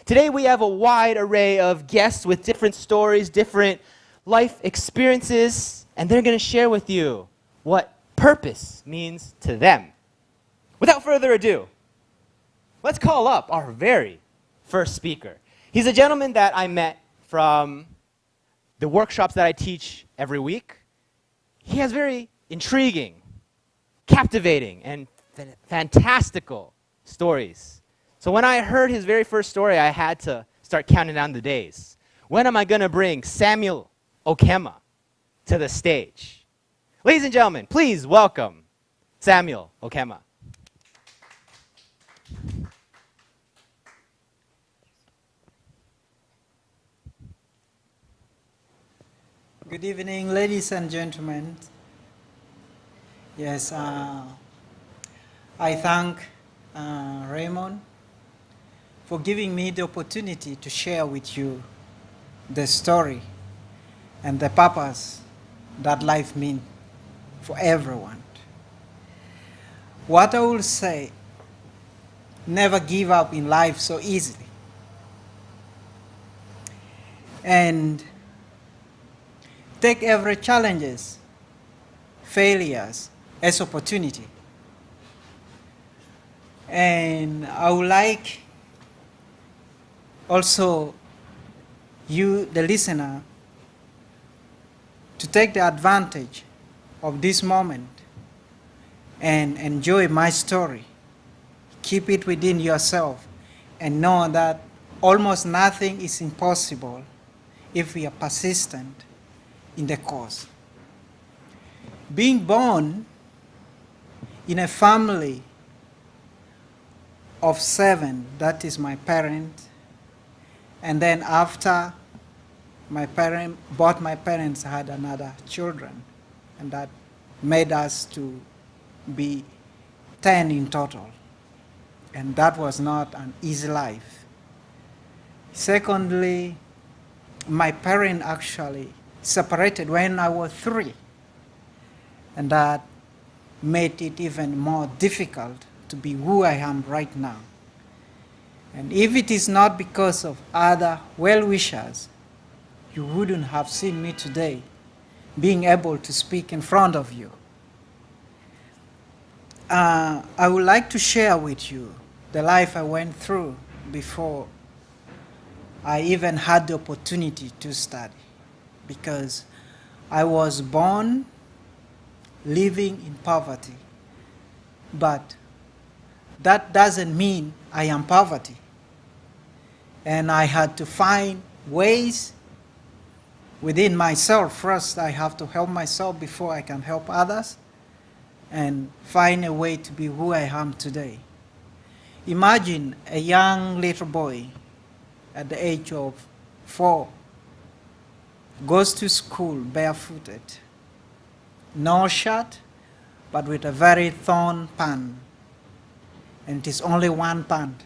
Today we have a wide array of guests with different stories, different life experiences, and they're going to share with you what purpose means to them. Without further ado, let's call up our very first speaker. He's a gentleman that I met from the workshops that I teach every week. He has very intriguing, captivating, and fantastical stories. So when I heard his very first story, I had to start counting down the days. When am I going to bring Samuel Okema to the stage? Ladies and gentlemen, please welcome Samuel Okema. Good evening, ladies and gentlemen. Yes, I thank Raymund for giving me the opportunity to share with you the story and the purpose that life means for everyone. What I will say, never give up in life so easily. And take every challenges, failures as opportunity. And I would like also you, the listener, to take the advantage of this moment and enjoy my story. Keep it within yourself and know that almost nothing is impossible if we are persistent in the cause. Being born in a family of 7, that is my parents, and then after both my parents had another children, and that made us to be 10 in total. And that was not an easy life. Secondly, my parents actually separated when I was 3, and that made it even more difficult to be who I am right now. And if it is not because of other well-wishers, you wouldn't have seen me today being able to speak in front of you. I would like to share with you the life I went through before I even had the opportunity to study, because I was born living in poverty, but that doesn't mean I am poverty. And I had to find ways within myself. First, I have to help myself before I can help others, and find a way to be who I am today. Imagine a young little boy at the age of 4 goes to school barefooted, no shirt, but with a very torn pant, and it is only one pant.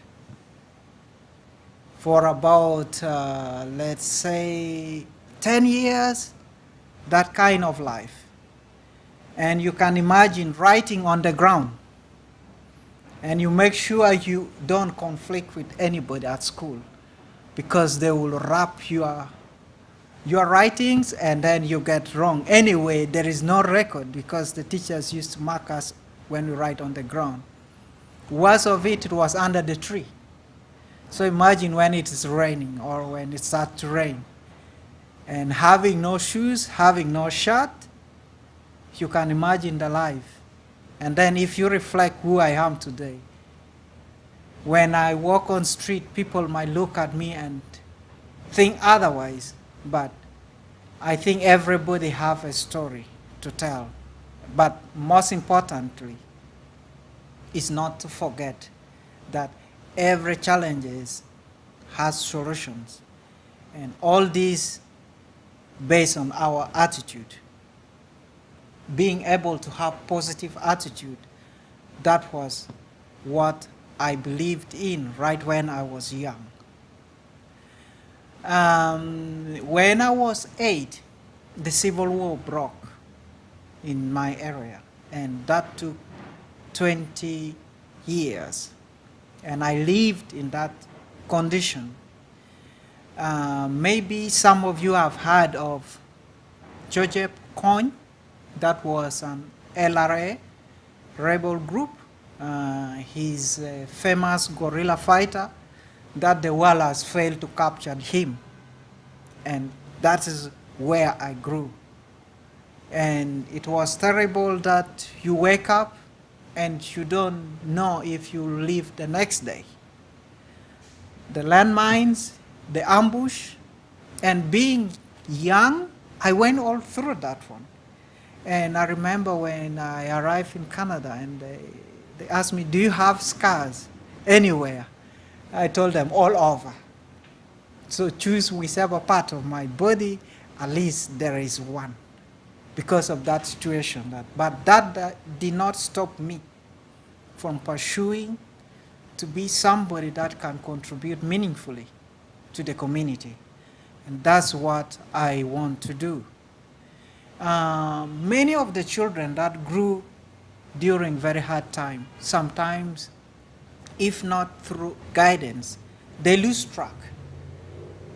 For about, let's say, 10 years, that kind of life. And you can imagine writing on the ground, and you make sure you don't conflict with anybody at school, because they will wrap your writings and then you get wrong. Anyway, there is no record because the teachers used to mark us when we write on the ground. Worst of it, it was under the tree. So imagine when it is raining or when it starts to rain, and having no shoes, having no shirt, you can imagine the life. And then if you reflect who I am today, when I walk on street, people might look at me and think otherwise, but I think everybody have a story to tell. But most importantly, is not to forget that every challenge has solutions. And all these based on our attitude. Being able to have positive attitude, that was what I believed in right when I was young. When I was 8, the Civil War broke in my area, and that took 20 years. And I lived in that condition Maybe some of you have heard of Joseph Kony. That was an LRA rebel group. He's a famous guerrilla fighter that the world has failed to capture him. And that is where I grew. And it was terrible that you wake up and you don't know if you live the next day. The landmines, the ambush, and being young, I went all through that one. And I remember when I arrived in Canada and they asked me, do you have scars anywhere? I told them all over. So choose whichever part of my body, at least there is one. Because of that situation. But that did not stop me from pursuing to be somebody that can contribute meaningfully to the community. And that's what I want to do. Many of the children that grew during very hard time, sometimes, if not through guidance, they lose track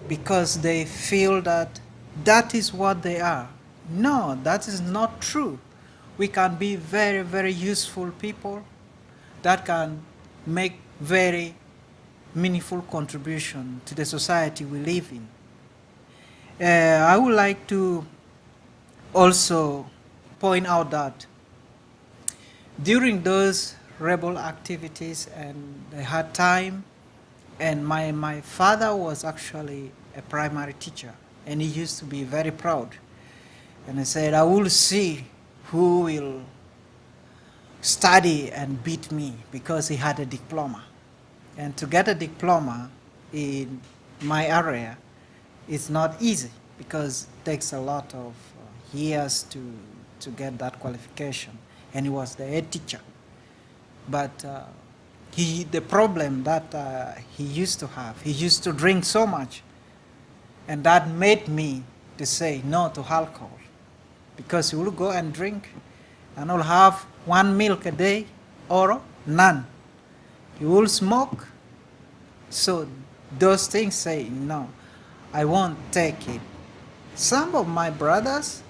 because they feel that that is what they are. No, that is not true. We can be very, very useful people that can make very meaningful contribution to the society we live in. I would like to also point out that during those rebel activities and the hard time, and my father was actually a primary teacher, and he used to be very proud. And I said, I will see who will study and beat me, because he had a diploma. And to get a diploma in my area is not easy, because it takes a lot of years to get that qualification. And he was the head teacher. But the problem that he used to have, he used to drink so much. And that made me to say no to alcohol. Because he will go and drink, and he'll have one milk a day or none. He will smoke. So those things say, no, I won't take it. Some of my brothers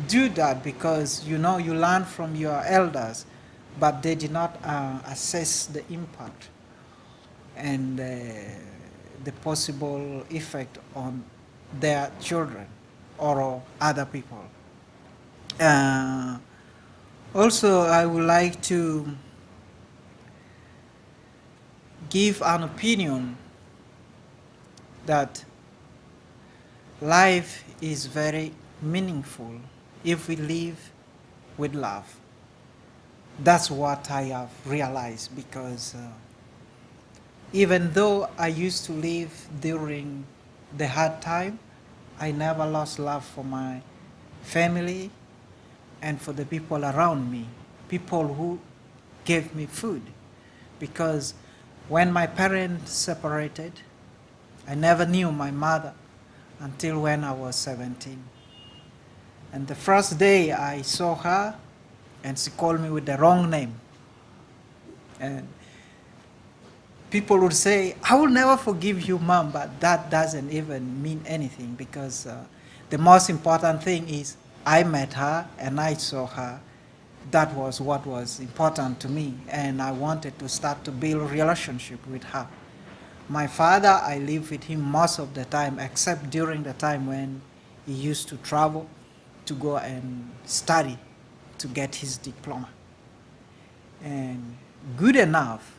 do that because, you know, you learn from your elders, but they did not assess the impact and the possible effect on their children or other people. Also, I would like to give an opinion that life is very meaningful if we live with love. That's what I have realized, because even though I used to live during the hard time, I never lost love for my family and for the people around me, people who gave me food. Because when my parents separated, I never knew my mother until when I was 17. And the first day I saw her, and she called me with the wrong name. And people would say, I will never forgive you, Mom, but that doesn't even mean anything, because the most important thing is I met her and I saw her. That was what was important to me, and I wanted to start to build a relationship with her. My father, I lived with him most of the time, except during the time when he used to travel to go and study to get his diploma. And good enough,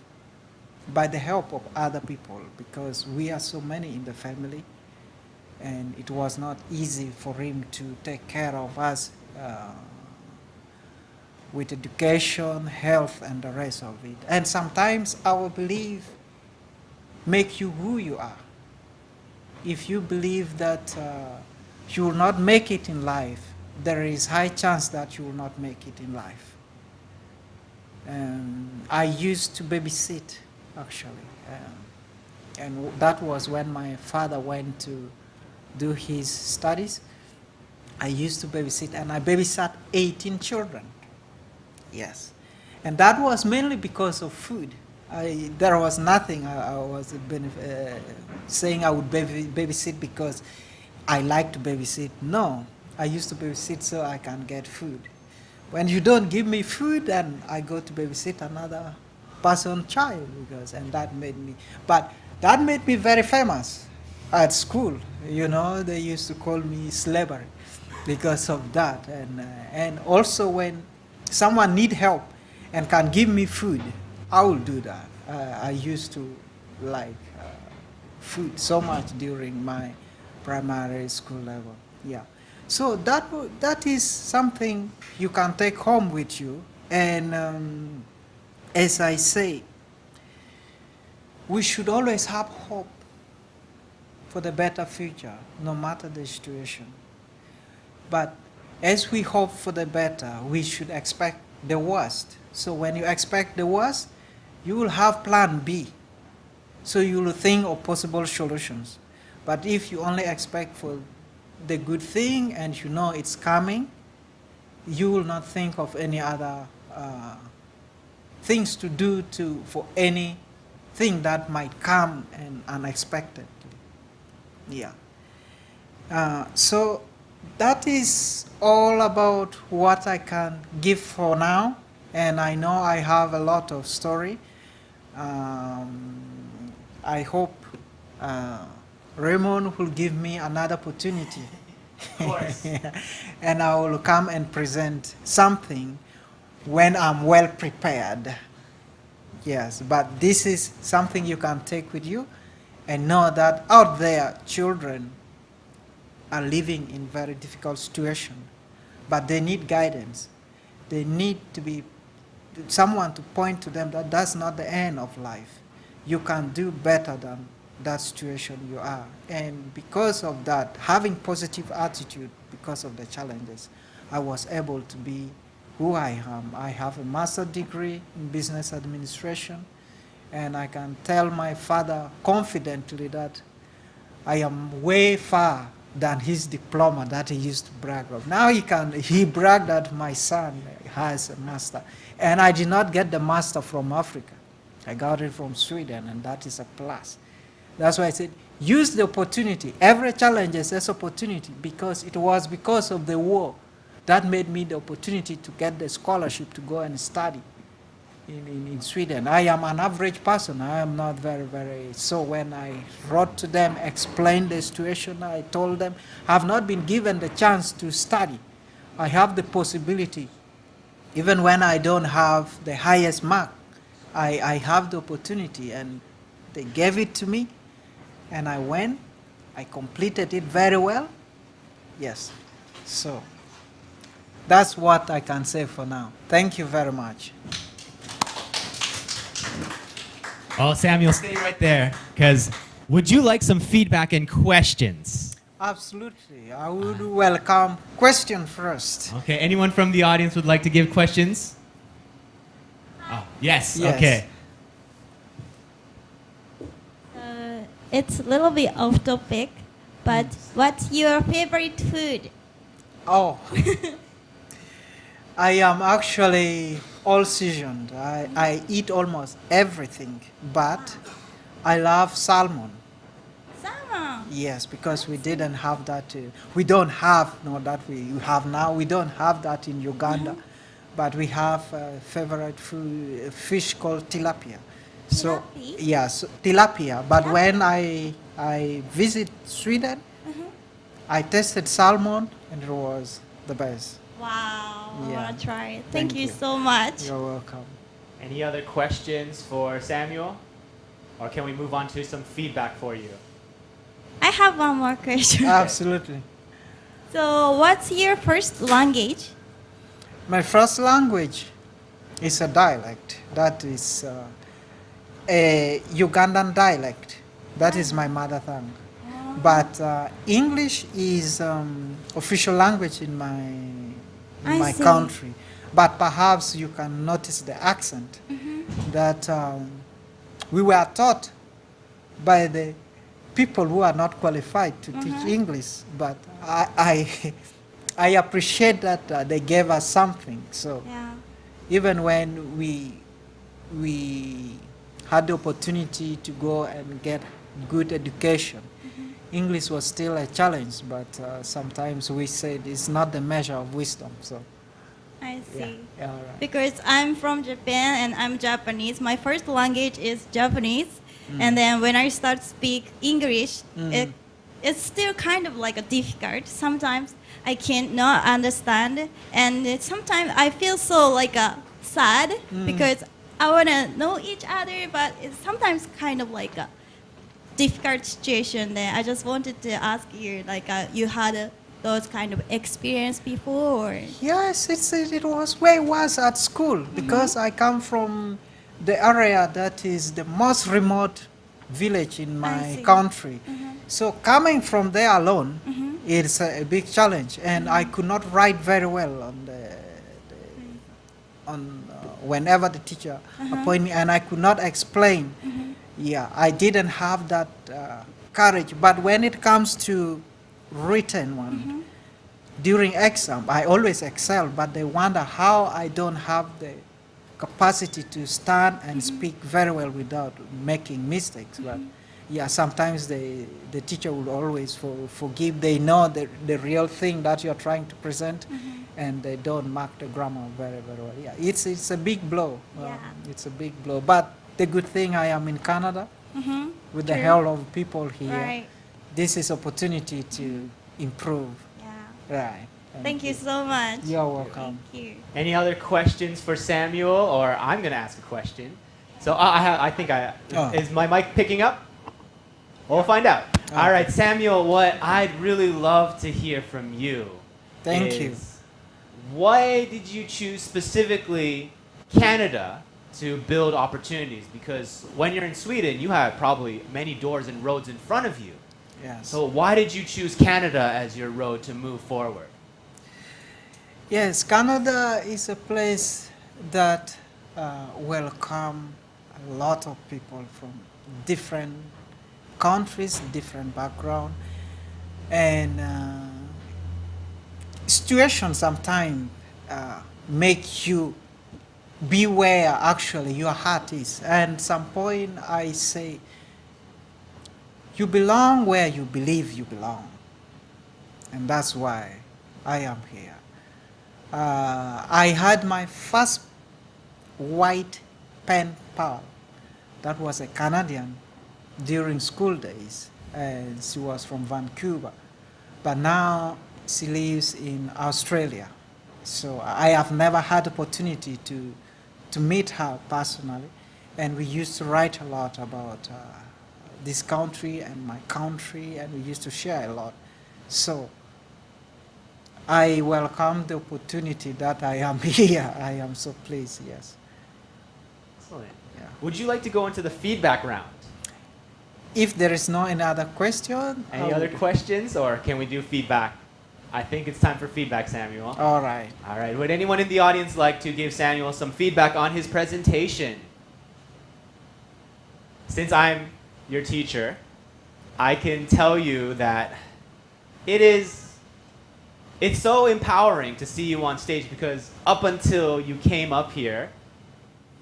by the help of other people, because we are so many in the family, and it was not easy for him to take care of us with education, health, and the rest of it. And sometimes our belief make you who you are. If you believe that you will not make it in life, there is high chance that you will not make it in life. I used to babysit, actually. And that was when my father went to do his studies. I used to babysit, and I babysat 18 children. Yes. And that was mainly because of food. There was nothing I was saying I would babysit because I like to babysit. No, I used to babysit so I can get food. When you don't give me food, then I go to babysit another person's child and that made me very famous at school. You know, they used to call me slavery because of that. And also when someone need help and can give me food, I will do that. I used to like food so much during my primary school level. Yeah. So that is something you can take home with you. And as I say, we should always have hope for the better future, no matter the situation. But as we hope for the better, we should expect the worst. So when you expect the worst, you will have plan B. So you will think of possible solutions. But if you only expect for the good thing and you know it's coming, you will not think of any other things to do for anything that might come and unexpectedly. Yeah. So that is all about what I can give for now. And I know I have a lot of story. I hope Raymond will give me another opportunity. Of course. And I will come and present something when I'm well prepared. Yes, but this is something you can take with you and know that out there children are living in very difficult situation, but they need guidance. They need to be someone to point to them that that's not the end of life. You can do better than that situation you are. And because of that, having positive attitude because of the challenges, I was able to be who I am. I have a master's degree in business administration, and I can tell my father confidently that I am way far than his diploma that he used to brag of. Now he bragged that my son has a master. And I did not get the master from Africa. I got it from Sweden, and that is a plus. That's why I said, use the opportunity. Every challenge is an opportunity, because it was because of the war that made me the opportunity to get the scholarship to go and study in Sweden. I am an average person. I am not very. So when I wrote to them, explained the situation, I told them, I have not been given the chance to study. I have the possibility. Even when I don't have the highest mark, I have the opportunity, and they gave it to me, and I went. I completed it very well. Yes. So that's what I can say for now. Thank you very much. Oh, Samuel, stay right there, because would you like some feedback and questions? Absolutely. I would welcome question first. Okay, anyone from the audience would like to give questions? Oh, yes. Okay. It's a little bit off topic, but what's your favorite food? Oh, I am actually all seasoned. I eat almost everything, but I love salmon. Salmon. Yes, because we didn't have that. We don't have, no, that we have now. We don't have that in Uganda, but we have a favorite food, fish called tilapia. So Tilapia? yes, tilapia. But when I visit Sweden, I tasted salmon, and it was the best. Wow, I Yeah. want to try it. Thank Thank you you. so much. You're welcome. Any other questions for Samuel? Or can we move on to some feedback for you? I have one more question. Absolutely. So, what's your first language? My first language is a dialect. That is a Ugandan dialect. That is my mother tongue. But English is official language in I my see. country. But perhaps you can notice the accent that we were taught by the people who are not qualified to teach English. But I appreciate that they gave us something. So Yeah. even when we had the opportunity to go and get good education. English was still a challenge, but sometimes we said it's not the measure of wisdom. So I see. yeah, all right. Because I'm from Japan and I'm Japanese. My first language is Japanese. And then when I start speak English, it's still kind of like a difficult. Sometimes I can't not understand. And sometimes I feel so like sad because I want to know each other, but it's sometimes kind of like a difficult situation there. I just wanted to ask you, like you had those kind of experience before? Yes, it was where it was at school because I come from the area that is the most remote village in my see. country. So coming from there alone, it's a big challenge, and I could not write very well on whenever the teacher appointed me, and I could not explain. Yeah, I didn't have that courage. But when it comes to written one, during exam, I always excel, but they wonder how I don't have the capacity to stand and speak very well without making mistakes. But yeah, sometimes the teacher will always forgive. They know the real thing that you're trying to present, and they don't mark the grammar very, very well. Yeah, it's a big blow. Yeah. It's a big blow. But the good thing I am in Canada with the True. help of people here. Right. This is opportunity to improve. Yeah. Right. Thank you so much. You're welcome. Thank you. Any other questions for Samuel, or I'm going to ask a question. So I think is my mic picking up? We'll find out. All right, Samuel, what I'd really love to hear from you. Thank you. is why did you choose specifically Canada to build opportunities? Because when you're in Sweden, you have probably many doors and roads in front of you. Yes. So why did you choose Canada as your road to move forward? Yes, Canada is a place that welcome a lot of people from different countries, different background, and situations sometimes make you be where actually your heart is. And some point I say, you belong where you believe you belong, and that's why I am here. I had my first white pen pal. That was a Canadian during school days, and she was from Vancouver. But now she lives in Australia. So I have never had opportunity to meet her personally, and we used to write a lot about this country and my country, and we used to share a lot. So I welcome the opportunity that I am here. I am so pleased, yes. Excellent. Yeah. Would you like to go into the feedback round? If there is no any other question. Any other questions, or can we do feedback? I think it's time for feedback, Samuel. All right. All right. Would anyone in the audience like to give Samuel some feedback on his presentation? Since I'm your teacher, I can tell you that it's so empowering to see you on stage, because up until you came up here,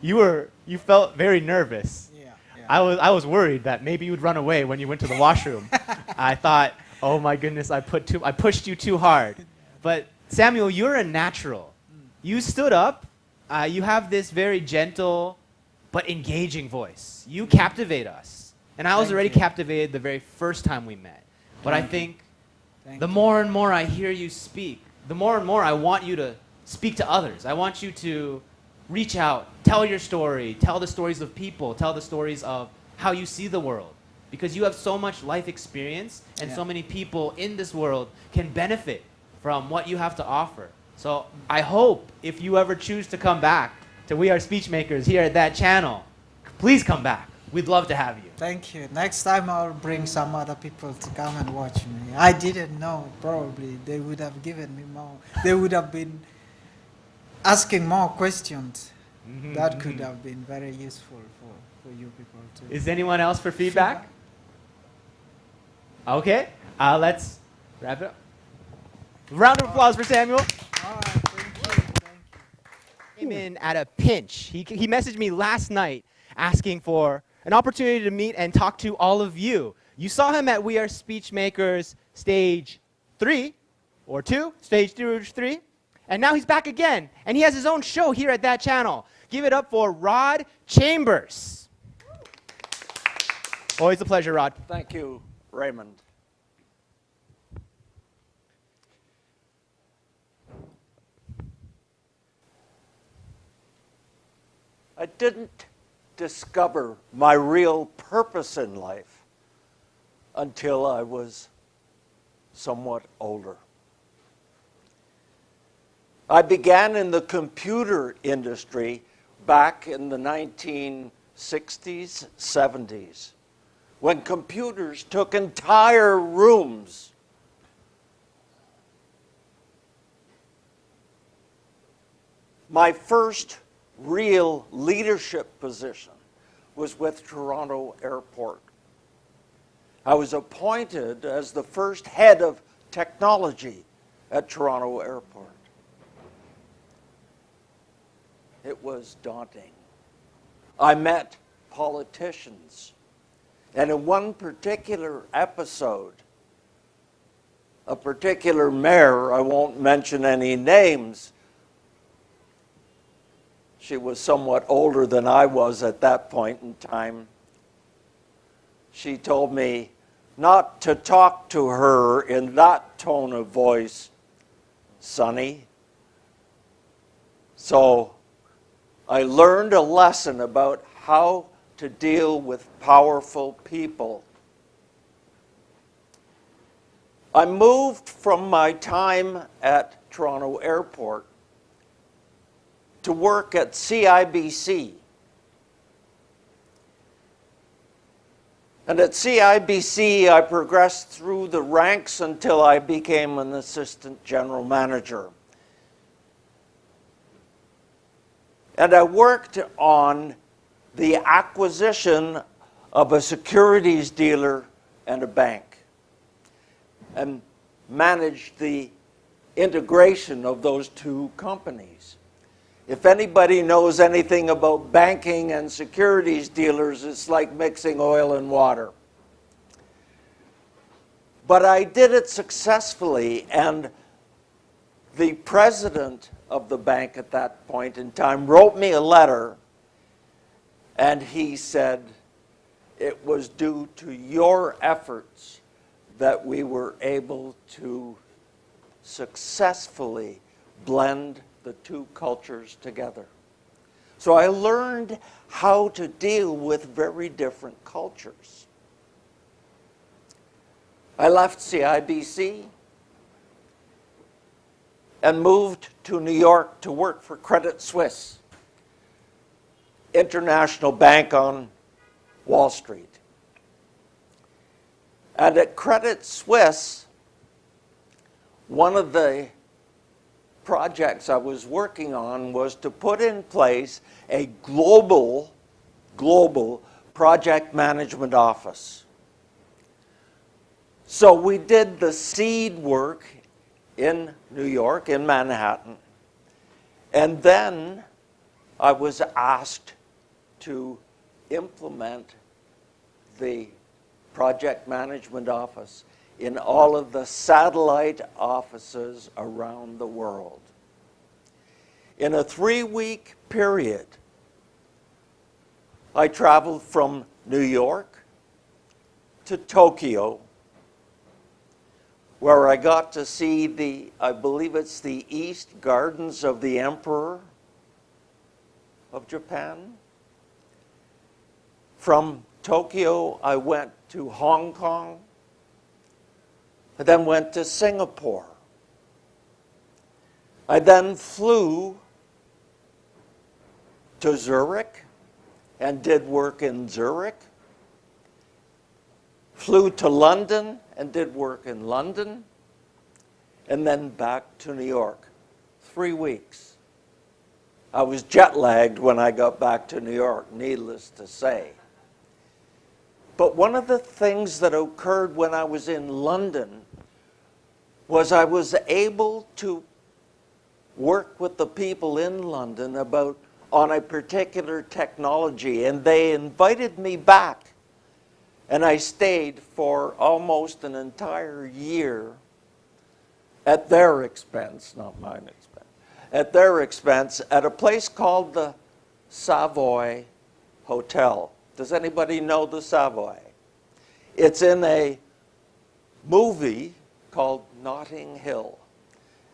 you felt very nervous. Yeah. I was worried that maybe you'd run away when you went to the washroom. I thought, oh my goodness, I pushed you too hard. But Samuel, you're a natural. You stood up. You have this very gentle but engaging voice. You captivate us. And I was already captivated the very first time we met. But I think the more and more I hear you speak, the more and more I want you to speak to others. I want you to reach out, tell your story, tell the stories of people, tell the stories of how you see the world. Because you have so much life experience, and so many people in this world can benefit from what you have to offer. So I hope if you ever choose to come back to We Are Speechmakers here at that channel, please come back. We'd love to have you. Thank you. Next time I'll bring some other people to come and watch me. I didn't know, probably they would have given me more. They would have been asking more questions. That could have been very useful for you people too. Is anyone else for feedback? Okay, let's wrap it up. Round of applause for Samuel. All right, thank you. Came in at a pinch. He messaged me last night asking for an opportunity to meet and talk to all of you. You saw him at We Are Speechmakers stage 3 or 2, stage 2 or 3, and now he's back again, and he has his own show here at that channel. Give it up for Rod Chambers. Always a pleasure, Rod. Thank you, Raymond. I didn't discover my real purpose in life until I was somewhat older. I began in the computer industry back in the 1960s, 70s, when computers took entire rooms. My first real leadership position was with Toronto Airport. I was appointed as the first head of technology at Toronto Airport. It was daunting. I met politicians, and in one particular episode, a particular mayor, I won't mention any names, she was somewhat older than I was at that point in time. She told me not to talk to her in that tone of voice, Sonny. So I learned a lesson about how to deal with powerful people. I moved from my time at Toronto Airport to work at CIBC. And at CIBC, I progressed through the ranks until I became an assistant general manager. And I worked on the acquisition of a securities dealer and a bank, and managed the integration of those two companies. If anybody knows anything about banking and securities dealers, it's like mixing oil and water. But I did it successfully, and the president of the bank at that point in time wrote me a letter, and he said it was due to your efforts that we were able to successfully blend the two cultures together. So I learned how to deal with very different cultures. I left CIBC and moved to New York to work for Credit Suisse, international bank on Wall Street. And at Credit Suisse, one of the projects I was working on was to put in place a global project management office. So we did the seed work in New York, in Manhattan, and then I was asked to implement the project management office in all of the satellite offices around the world. In a 3-week period, I traveled from New York to Tokyo, where I got to see I believe it's the East Gardens of the Emperor of Japan. From Tokyo, I went to Hong Kong. I then went to Singapore. I then flew to Zurich and did work in Zurich. Flew to London and did work in London. And then back to New York. 3 weeks. I was jet lagged when I got back to New York, needless to say. But one of the things that occurred when I was in London was I was able to work with the people in London about on a particular technology, and they invited me back. And I stayed for almost an entire year at their expense, not mine expense, at their expense, at a place called the Savoy Hotel. Does anybody know the Savoy? It's in a movie called Notting Hill.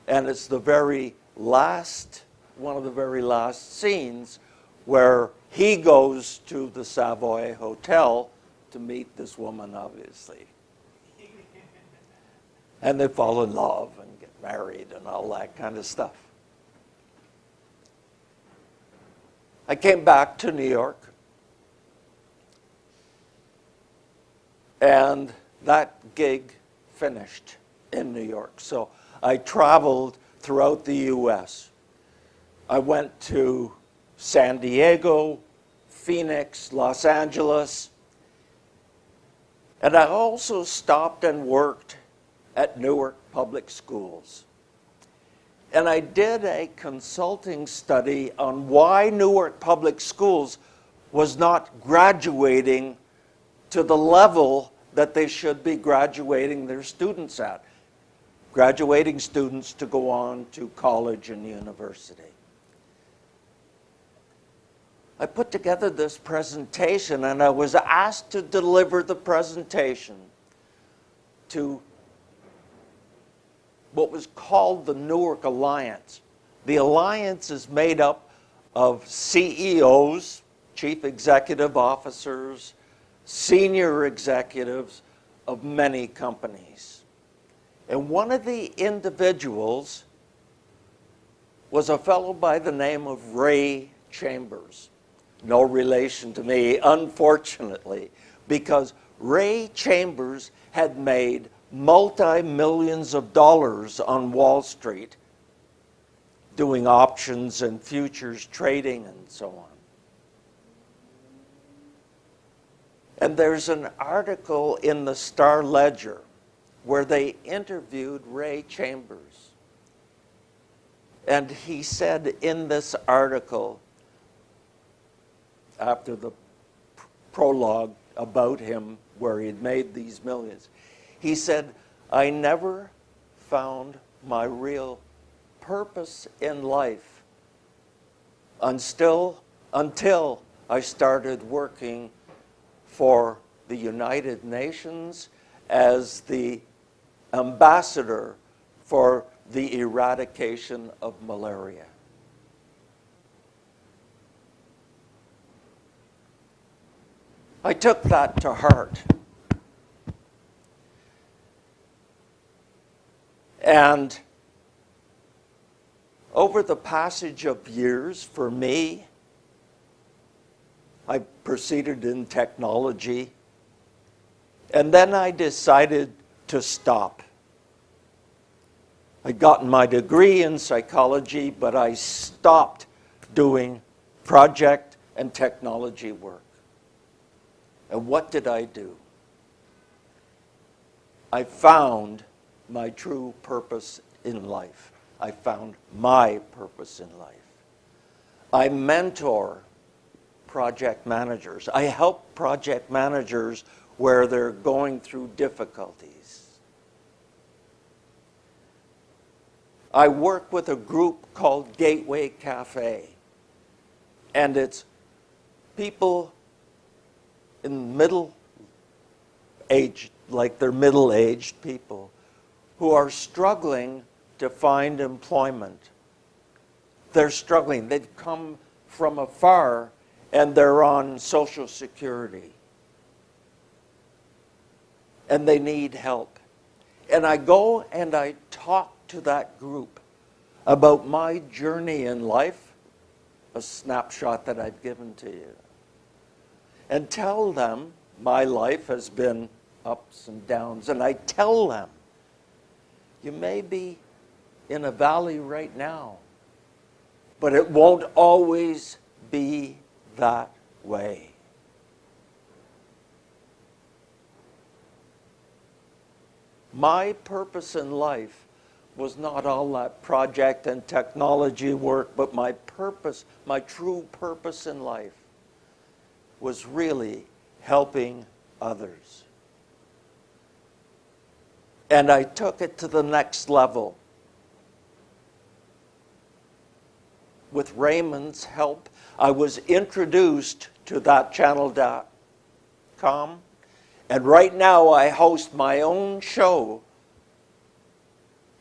And it's the very last, one of the very last scenes where he goes to the Savoy Hotel to meet this woman, obviously. And they fall in love and get married and all that kind of stuff. I came back to New York, and that gig finished in New York. So I traveled throughout the U.S. I went to San Diego, Phoenix, Los Angeles, and I also stopped and worked at Newark Public Schools. And I did a consulting study on why Newark Public Schools was not graduating to the level that they should be graduating their students at. Graduating students to go on to college and university. I put together this presentation, and I was asked to deliver the presentation to what was called the Newark Alliance. The Alliance is made up of CEOs, chief executive officers, senior executives of many companies. And one of the individuals was a fellow by the name of Ray Chambers. No relation to me, unfortunately, because Ray Chambers had made multi-millions of dollars on Wall Street doing options and futures trading and so on. And there's an article in the Star Ledger where they interviewed Ray Chambers. And he said in this article, after the prologue about him where he'd made these millions, he said, "I never found my real purpose in life until I started working for the United Nations as the ambassador for the eradication of malaria." I took that to heart. And over the passage of years, for me, I proceeded in technology, and then I decided to stop. I'd gotten my degree in psychology, but I stopped doing project and technology work. And what did I do? I found my true purpose in life. I found my purpose in life. I mentor project managers. I help project managers where they're going through difficulties. I work with a group called Gateway Cafe, and it's people in middle age, like they're middle-aged people, who are struggling to find employment. They're struggling. They've come from afar, and they're on Social Security. And they need help. And I go and I talk to that group about my journey in life, a snapshot that I've given to you, and tell them my life has been ups and downs. And I tell them, you may be in a valley right now, but it won't always be that way. My purpose in life was not all that project and technology work, but my purpose, my true purpose in life was really helping others. And I took it to the next level. With Raymond's help, I was introduced to that channel.com, and right now I host my own show,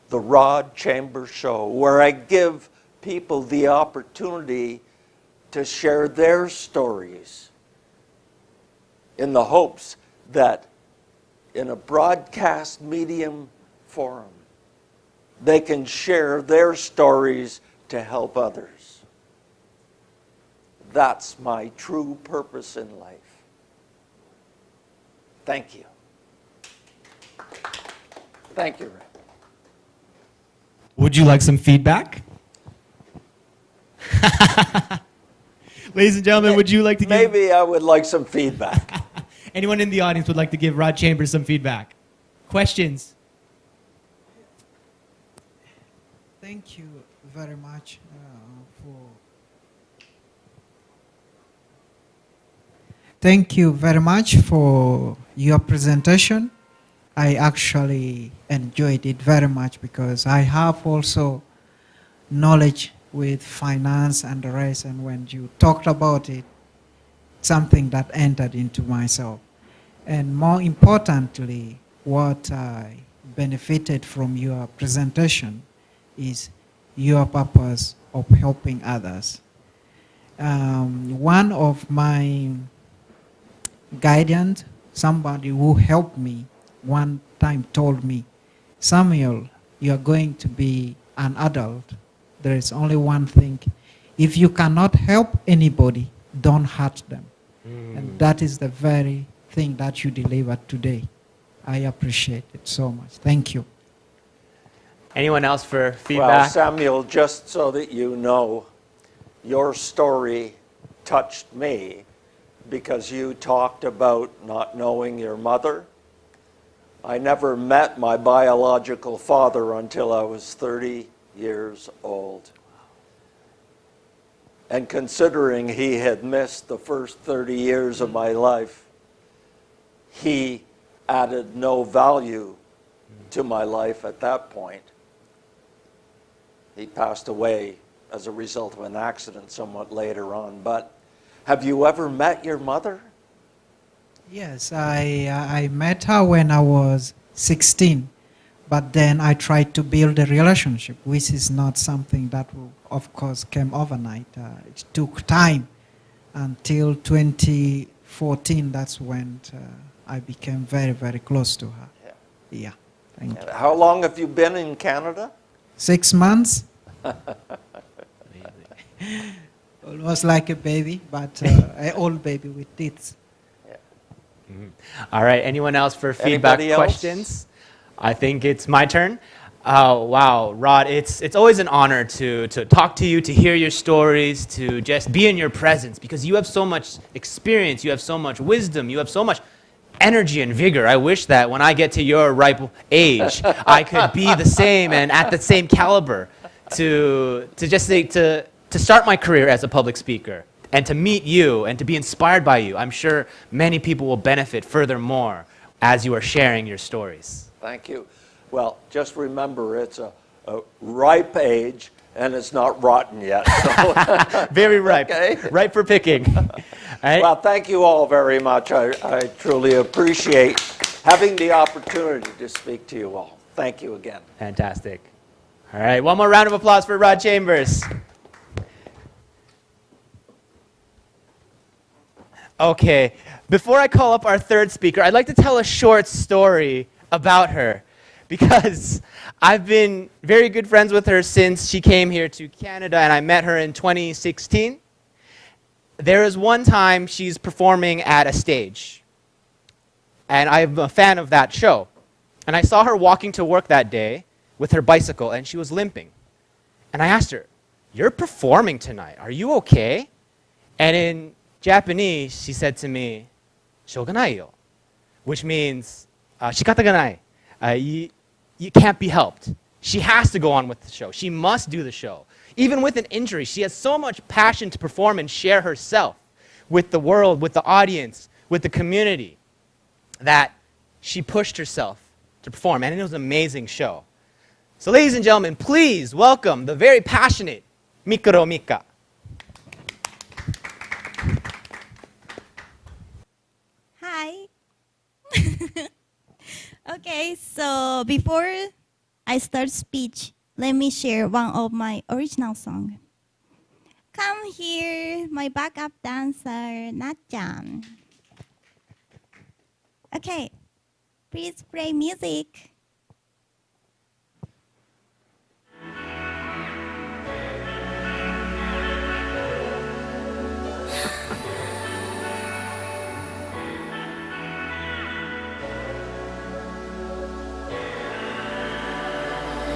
The Rod Chambers Show, where I give people the opportunity to share their stories in the hopes that in a broadcast medium forum, they can share their stories to help others. That's my true purpose in life. Thank you. Thank you, Ray. Would you like some feedback? Ladies and gentlemen, would you like to give... Maybe I would like some feedback. Anyone in the audience would like to give Rod Chambers some feedback? Questions? Thank you very much Thank you very much for your presentation. I actually enjoyed it very much because I have also knowledge with finance and the rest, and when you talked about it, something that entered into myself. And more importantly, what I benefited from your presentation is your purpose of helping others. One of my guidance, somebody who helped me one time told me, Samuel, you are going to be an adult. There is only one thing. If you cannot help anybody, don't hurt them. And that is the very thing that you delivered today. I appreciate it so much. Thank you. Anyone else for Well, feedback? Samuel, just so that you know, your story touched me because you talked about not knowing your mother. I never met my biological father until I was 30 years old. And considering he had missed the first 30 years of my life, he added no value to my life at that point. He passed away as a result of an accident somewhat later on. But have you ever met your mother? Yes, I met her when I was 16, but then I tried to build a relationship, which is not something that, of course, came overnight. It took time until 2014. That's when I became very, very close to her. Yeah, thank you. How long have you been in Canada? 6 months. Almost like a baby, but an old baby with teeth. All right, anyone else for feedback Anybody else? questions? I think it's my turn. Oh, wow, Rod, it's always an honor to talk to you, to hear your stories, to just be in your presence, because you have so much experience, you have so much wisdom, you have so much energy and vigor. I wish that when I get to your ripe age, I could be the same and at the same caliber to start my career as a public speaker and to meet you and to be inspired by you. I'm sure many people will benefit furthermore as you are sharing your stories. Thank you. Well, just remember, it's a ripe age, and it's not rotten yet. So. Very ripe. Okay. Ripe for picking. All right? Well, thank you all very much. I truly appreciate having the opportunity to speak to you all. Thank you again. Fantastic. All right, one more round of applause for Rod Chambers. Okay, before I call up our third speaker, I'd like to tell a short story about her because I've been very good friends with her since she came here to Canada, and I met her in 2016. There is one time she's performing at a stage, and I'm a fan of that show. And I saw her walking to work that day with her bicycle, and she was limping. And I asked her, "You're performing tonight. Are you okay?" And in Japanese, she said to me, "Shoganai yo," which means, "Shikata ga nai." You can't be helped. She has to go on with the show. She must do the show. Even with an injury, she has so much passion to perform and share herself with the world, with the audience, with the community, that she pushed herself to perform, and it was an amazing show. So ladies and gentlemen, please welcome the very passionate Mikuro Mika. Hi. Okay, so before I start speech, let me share one of my original song. Come here, my backup dancer, Natchan. Okay, please play music.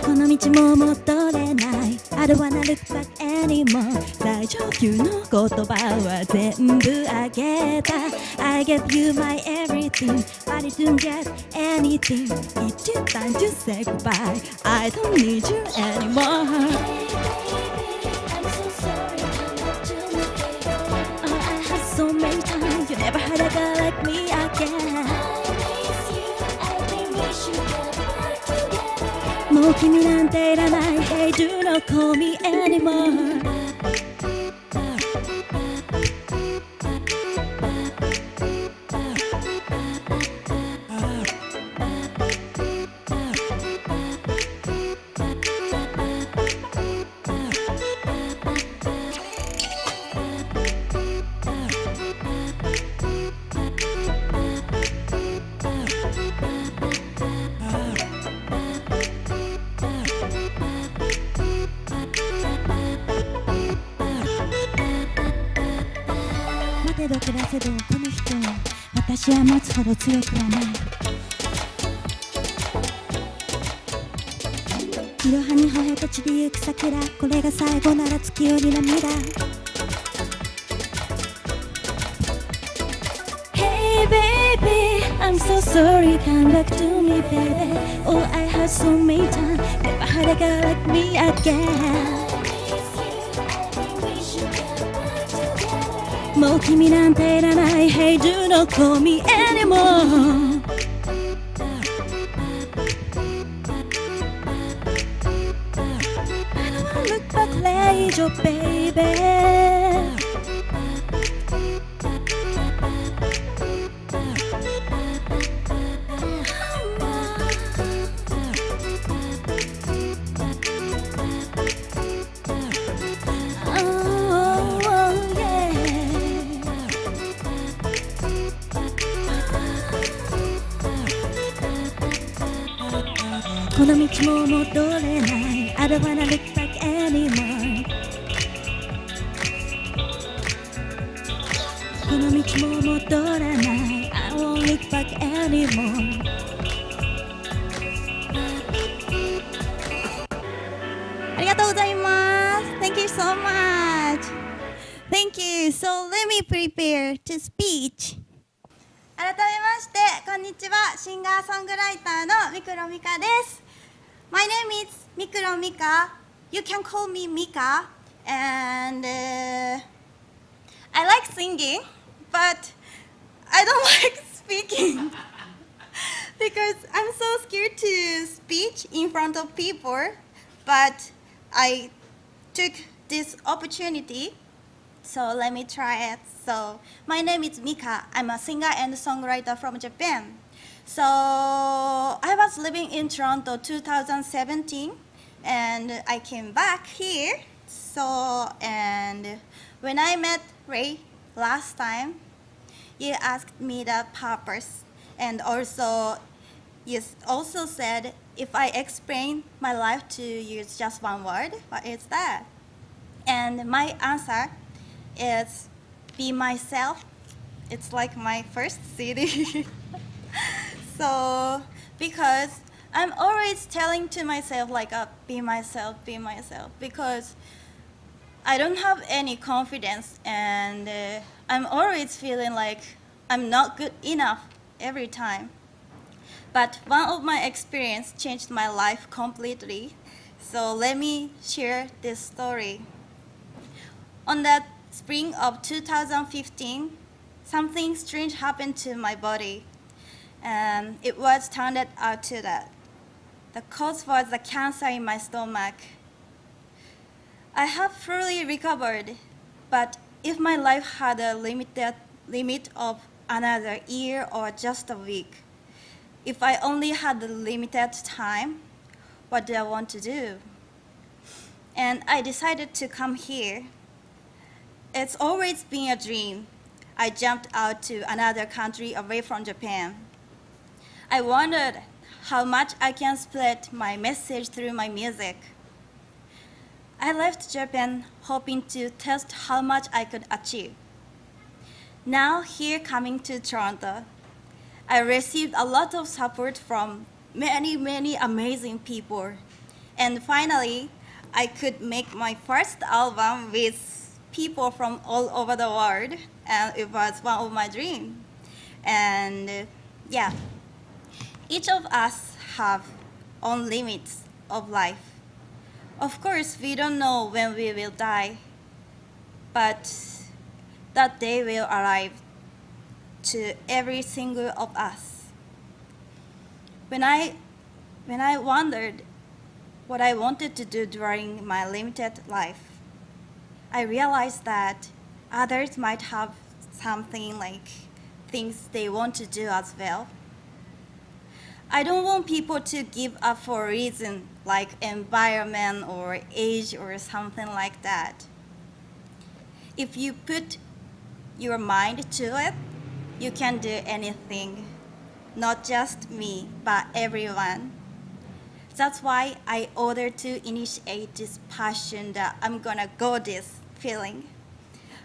この道も戻れない I don't wanna look back anymore 最上級の言葉は全部あげた I gave you my everything But you didn't get anything It's your time to say goodbye I don't need you anymore Oh, I had so many times You never had a girl like me againもう君なんていらない Hey do not call me anymore 待てど暮らせどこの人を私は待つほど強くはないいろはにほへと散りゆく桜これが最後なら月より涙 Hey baby I'm so sorry come back to me baby Oh I had so many times Never had a girl like me again もう君なんていらない Hey do not call me anymore I don't wanna look back これ以上 babyこの道も戻れない I don't wanna look back anymore この道も戻らない I won't look back anymore ありがとうございます Thank you so much Thank you So let me prepare to speech 改めましてこんにちはシンガーソングライターのミクロミカです My name is Mikuro Mika. You can call me Mika. And I like singing, but I don't like speaking. Because I'm so scared to speak in front of people. But I took this opportunity. So let me try it. So my name is Mika. I'm a singer and songwriter from Japan. So I was living in Toronto 2017 and I came back here. So and when I met Ray last time, you asked me the purpose and also you also said if I explain my life to you just one word, what is that? And my answer is be myself. It's like my first CD. So, because I'm always telling to myself like, be myself, because I don't have any confidence and I'm always feeling like I'm not good enough every time. But one of my experience changed my life completely. So let me share this story. On that spring of 2015, something strange happened to my body. And it was turned out to that. The cause was a cancer in my stomach. I have fully recovered, but if my life had a limit of another year or just a week, if I only had the limited time, what do I want to do? And I decided to come here. It's always been a dream. I jumped out to another country away from Japan. I wondered how much I can spread my message through my music. I left Japan hoping to test how much I could achieve. Now here coming to Toronto, I received a lot of support from many amazing people. And finally, I could make my first album with people from all over the world, and it was one of my dreams. And yeah, each of us have own limits of life. Of course, we don't know when we will die, but that day will arrive to every single of us. When I wondered what I wanted to do during my limited life, I realized that others might have something like things they want to do as well. I don't want people to give up for a reason like environment or age or something like that. If you put your mind to it, you can do anything. Not just me, but everyone. That's why I ordered to initiate this passion that I'm gonna go this feeling.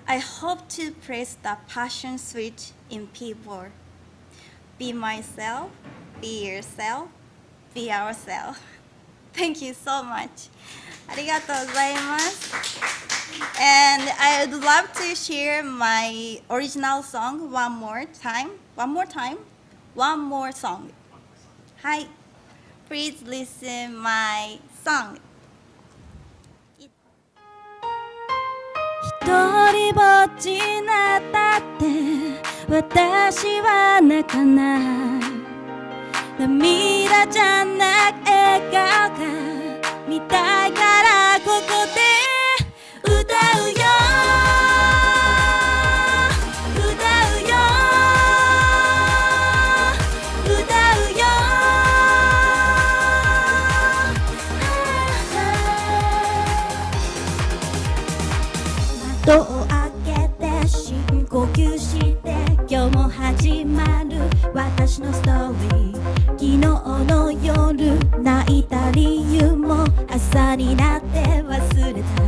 I hope to press the passion switch in people. Be myself, be yourself, be ourselves. Thank you so much. ありがとうございます。And I would love to share my original song one more time. One more song. はい。Please listen my song. 一人ぼっちになったって私は泣かない涙じゃなく笑顔が見たいからここで歌うよ歌うよ歌うよ窓を開けて深呼吸して今日も始まる私のストーリー昨日の夜泣いた理由も朝になって忘れた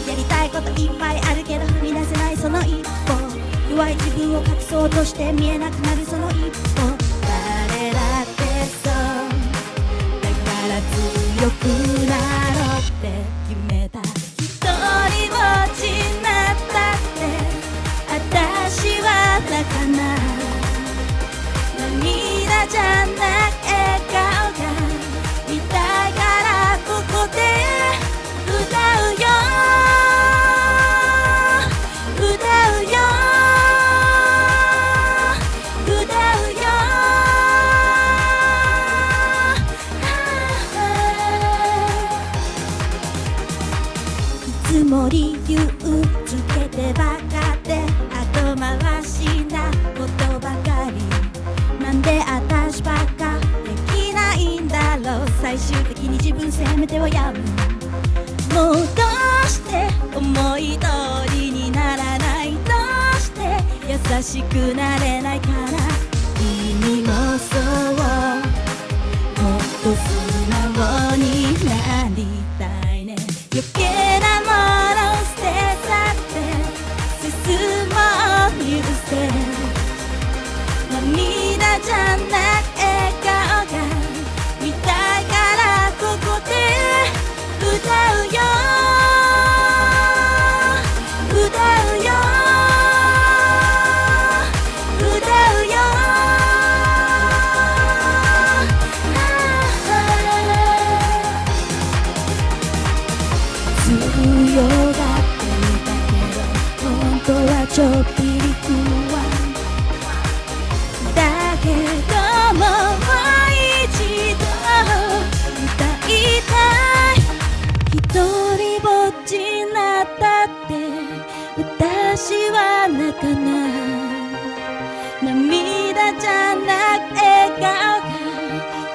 やりたいこといっぱいあるけど踏み出せないその一歩弱い自分を隠そうとして見えなくなるその一歩誰だってそうだから強くなろうって決めた一人ぼっちになったって私は泣かない涙じゃなく笑顔が見たいからここで歌うよ歌うよ歌うよいつも理由つけてばかって後回しなことばかりなんで私ばっかできないんだろう最終的に自分責めてはやむもうどうして思い通りにならないどうして優しくなれないから君もそうもっと素直になりたいね余計なものを捨て去って進もう許せ涙じゃなく笑顔が見たいからここで歌うよ歌うよ歌うよ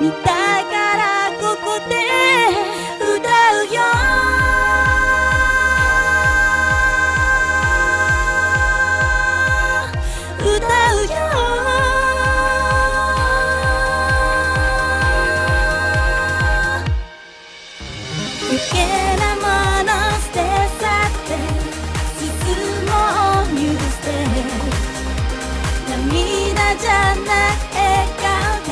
見たいからここで歌うよ歌うよ余計なもの捨て去って進もう許して涙じゃない笑顔が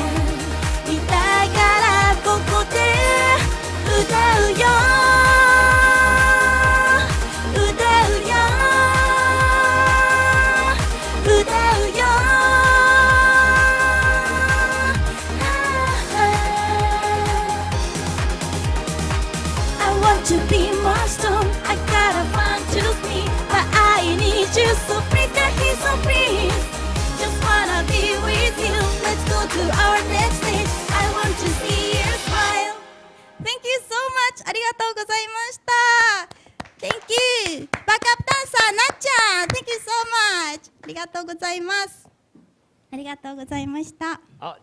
見たいからここで歌うよ歌うよ歌うよI want to be more strong I gotta find to me but I need you so please get here so please just wanna be with you let's go to our next stage I want to see your smile Thank you so much ありがとうございました Thank you バックアップダンサーなっちゃん Thank you so much ありがとうございますありがとうございました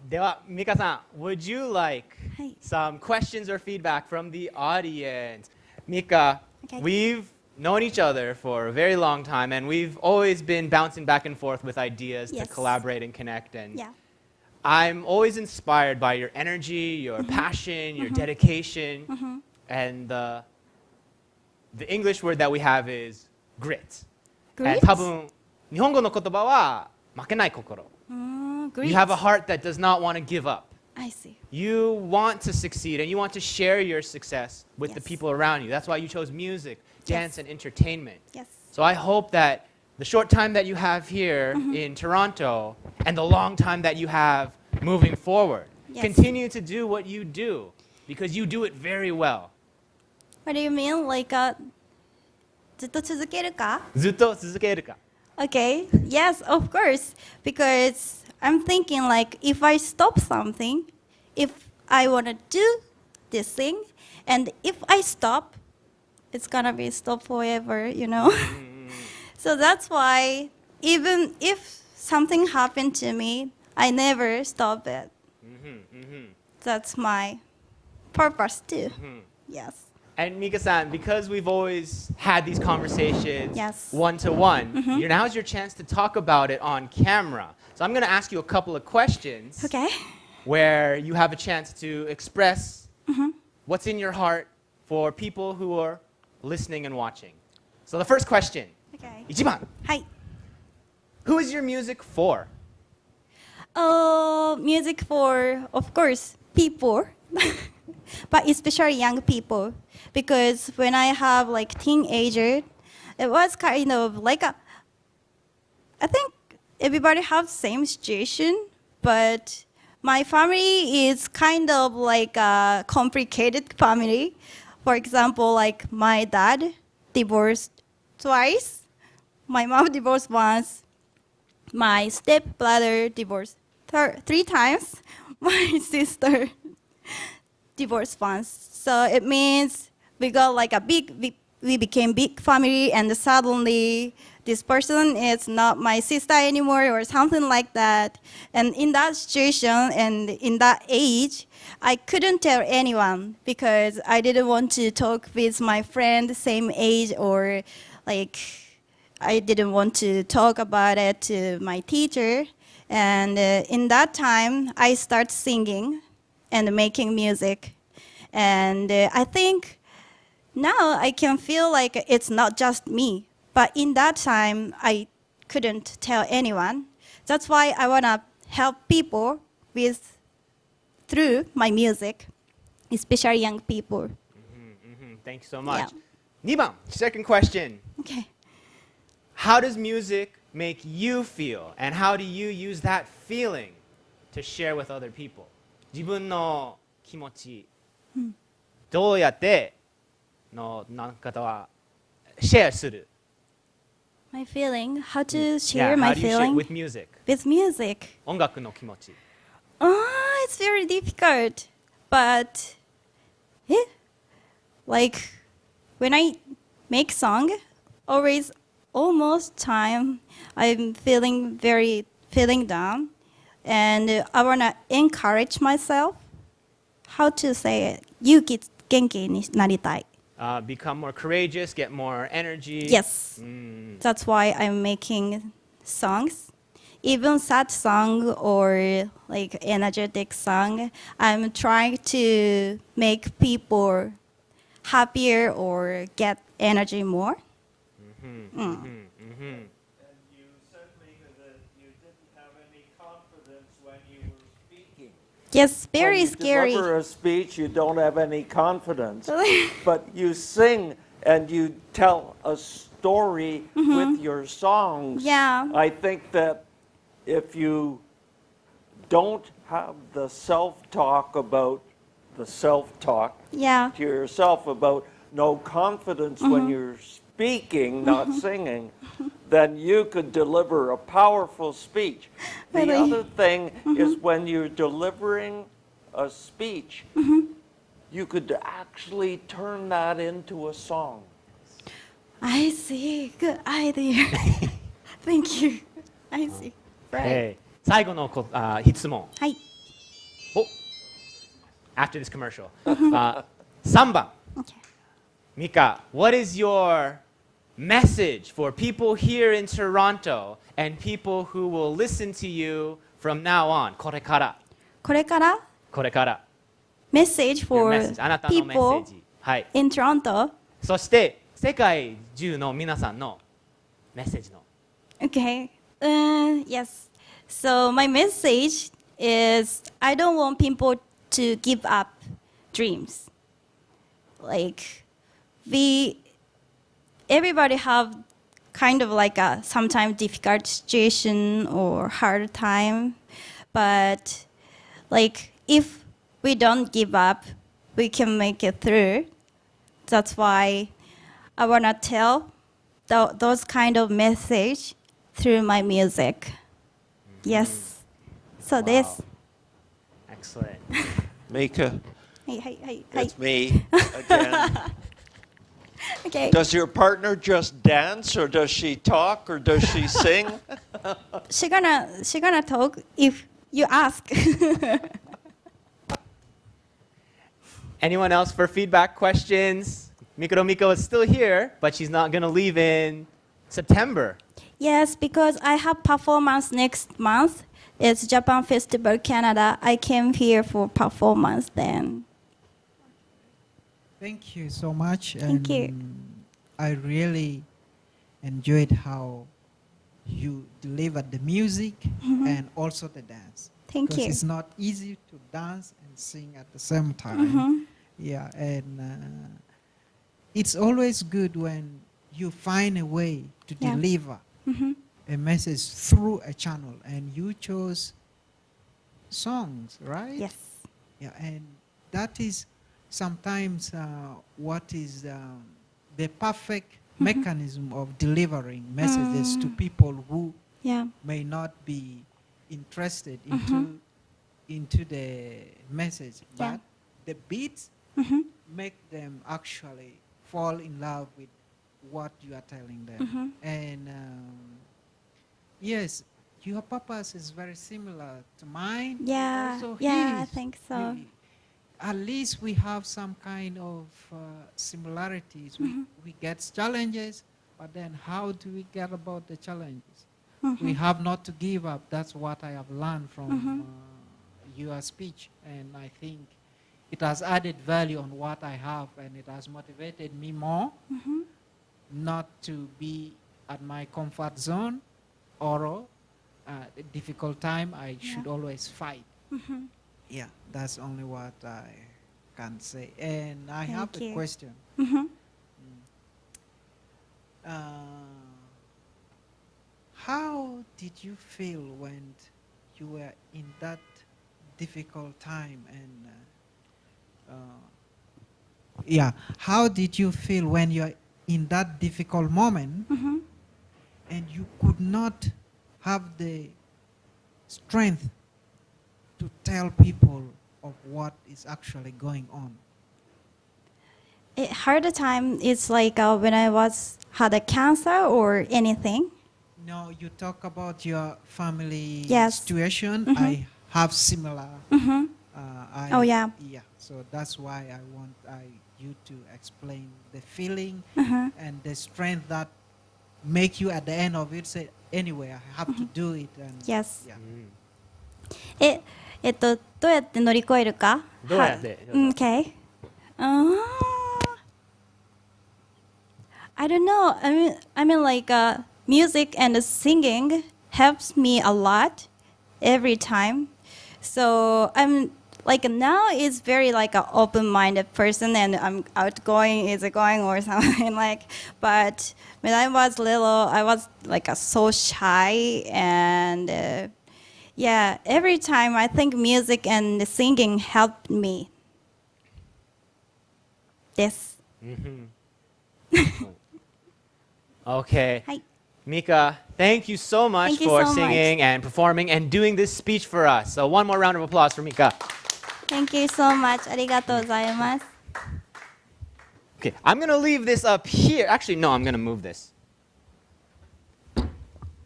では、ミカさん、would you like はい some questions or feedback from the audience? Mika, Okay. we've known each other for a very long time, and we've always been bouncing back and forth with ideas Yes. to collaborate and connect. And Yeah I'm always inspired by your energy, your passion, your dedication, and the English word that we have is grit. Grit? 多分、日本語の言葉は負けない心。Great You have a heart that does not want to give up. I see You want to succeed and you want to share your success with the Yes. people around you. That's why you chose music, dance, Yes. and entertainment. Yes So I hope that the short time that you have here in Toronto and the long time that you have moving forward, Yes. continue to do what you do because you do it very well. What do you mean? Like ずっと続けるかずっと続けるか Okay, yes, of course. Because I'm thinking like if I stop something, if I want to do this thing, and if I stop, it's gonna be stop forever, you know? So that's why even if something happened to me, I never stop it. That's my purpose too. Yes. And Mika-san, because we've always had these conversations Yes. one-to-one, now's your chance to talk about it on camera. So I'm going to ask you a couple of questions Okay. where you have a chance to express what's in your heart for people who are listening and watching. So the first question, Okay. 1番, はい。 who is your music for? Oh, music for, of course, people, but especially young people. Because when I have like teenager, it was kind of like I think everybody have same situation, but my family is kind of like a complicated family. For example, like my dad divorced twice, my mom divorced once, my stepbrother divorced 3 times, my sister divorced once. So it means we got like we became big family, and suddenly this person is not my sister anymore or something like that. And in that situation and in that age, I couldn't tell anyone because I didn't want to talk with my friend same age, or like I didn't want to talk about it to my teacher. And in that time, I started singing and making music. And I think now I can feel like it's not just me. But in that time, I couldn't tell anyone. That's why I want to help people through my music, especially young people. Thank you so much. Yeah. 2番, second question. Okay. How does music make you feel? And how do you use that feeling to share with other people? 自分の気持ち、どうやってのなんかとはシェアする My feeling, how to Yeah, share my how do you share feeling with music? with music. 音楽の気持ち It's very difficult. But like when I make song, almost time I'm feeling down, and I wanna encourage myself how to say it? 勇気元気になりたい。Become more courageous, get more energy. Yes. That's why I'm making songs. Even sad song or like energetic song, I'm trying to make people happier or get energy more. And you said, Mika, that you didn't have any confidence when you were speaking. Yes, very when you scary. deliver a speech, you don't have any confidence. But you sing and you tell a story with your songs. Yeah. I think that if you don't have the self-talk about the self-talk Yeah. to yourself about no confidence when you're speaking, not singing, then you could deliver a powerful speech. The Really? other thing is when you're delivering a speech, you could actually turn that into a song. I see. Good idea. Thank you. I see. Right. 最後の質問。はい。お After this commercial. 3番。Okay. Mika, what is your message for people here in Toronto and people who will listen to you from now on? これから。これからこれから。 message Your for message あなたのメッセ people ージ。はい。 in Toronto. そして世界中の皆さんのメッセージの。 Okay. Yes. So my message is I don't want people to give up dreams. Like everybody have kind of like a sometimes difficult situation or hard time, but like if we don't give up, we can make it through. That's why I wanna tell those kind of message through my music. Yes. So this. Excellent. Mika, Hey. it's me again. Okay. Does your partner just dance, or does she talk, or does she sing? She gonna talk if you ask. Anyone else for feedback, questions? Mikuro Mika is still here, but she's not going to leave in September. Yes, because I have performance next month. It's Japan Festival Canada. I came here for performance then. Thank you so much. Thank you. I really enjoyed how you delivered the music and also the dance. Thank Because you. it's not easy to dance and sing at the same time. Yeah, and it's always good when you find a way to Yeah. deliver a message through a channel, and you chose songs, right? Yes. Yeah, and that is sometimes what is the perfect mechanism of delivering messages to people who Yeah. may not be interested into the message, Yeah. but the beats make them actually fall in love with what you are telling them. And yes, your purpose is very similar to mine. Yeah. Also Yeah, I his. think so. At least we have some kind of similarities. We get challenges, but then how do we get about the challenges? We have not to give up. That's what I have learned from your speech, and I think it has added value on what I have, and it has motivated me more not to be at my comfort zone or a difficult time. I should always fight. Yeah, that's only what I can say. And I have Thank a you. question. How did you feel when you were in that difficult time? And yeah, how did you feel when you're in that difficult moment and you could not have the strength to tell people of what is actually going on? It hard time is like when I had a cancer or anything. No, you talk about your family Yes. situation. I have similar Oh, yeah. Yeah. So that's why I want you to explain the feeling and the strength that make you at the end of it say, anyway, I have to do it. And Yes. Yeah. どうやって乗り越えるかどうやってはOkay. I don't know. I mean like music and singing helps me a lot every time. So I'm like now is very like an open-minded person and I'm outgoing, easygoing or something like. But when I was little, I was like so shy and yeah, every time I think music and singing helped me. This. Okay. Hi. Mika, thank you so much Thank you for so singing and performing and doing this speech for us. So one more round of applause for Mika. Thank you so much. ありがとうございます。 Okay, I'm going to leave this up here. Actually, no, I'm going to move this.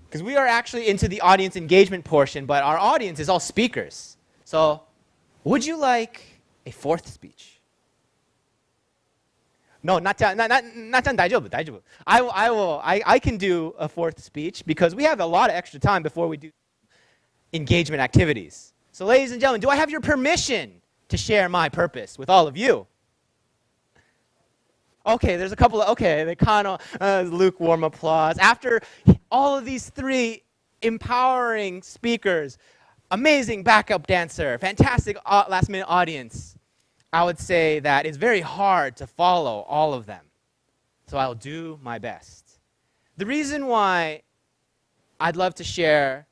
Because we are actually into the audience engagement portion, but our audience is all speakers. So, would you like a fourth speech? No, Natchan, 大丈夫, 大丈夫. I can do a fourth speech because we have a lot of extra time before we do engagement activities. So, ladies and gentlemen, do I have your permission to share my purpose with all of you? Okay, there's a couple of, they kind of lukewarm applause. After all of these three empowering speakers, amazing backup dancer, fantastic last-minute audience, I would say that it's very hard to follow all of them. So I'll do my best. The reason why I'd love to share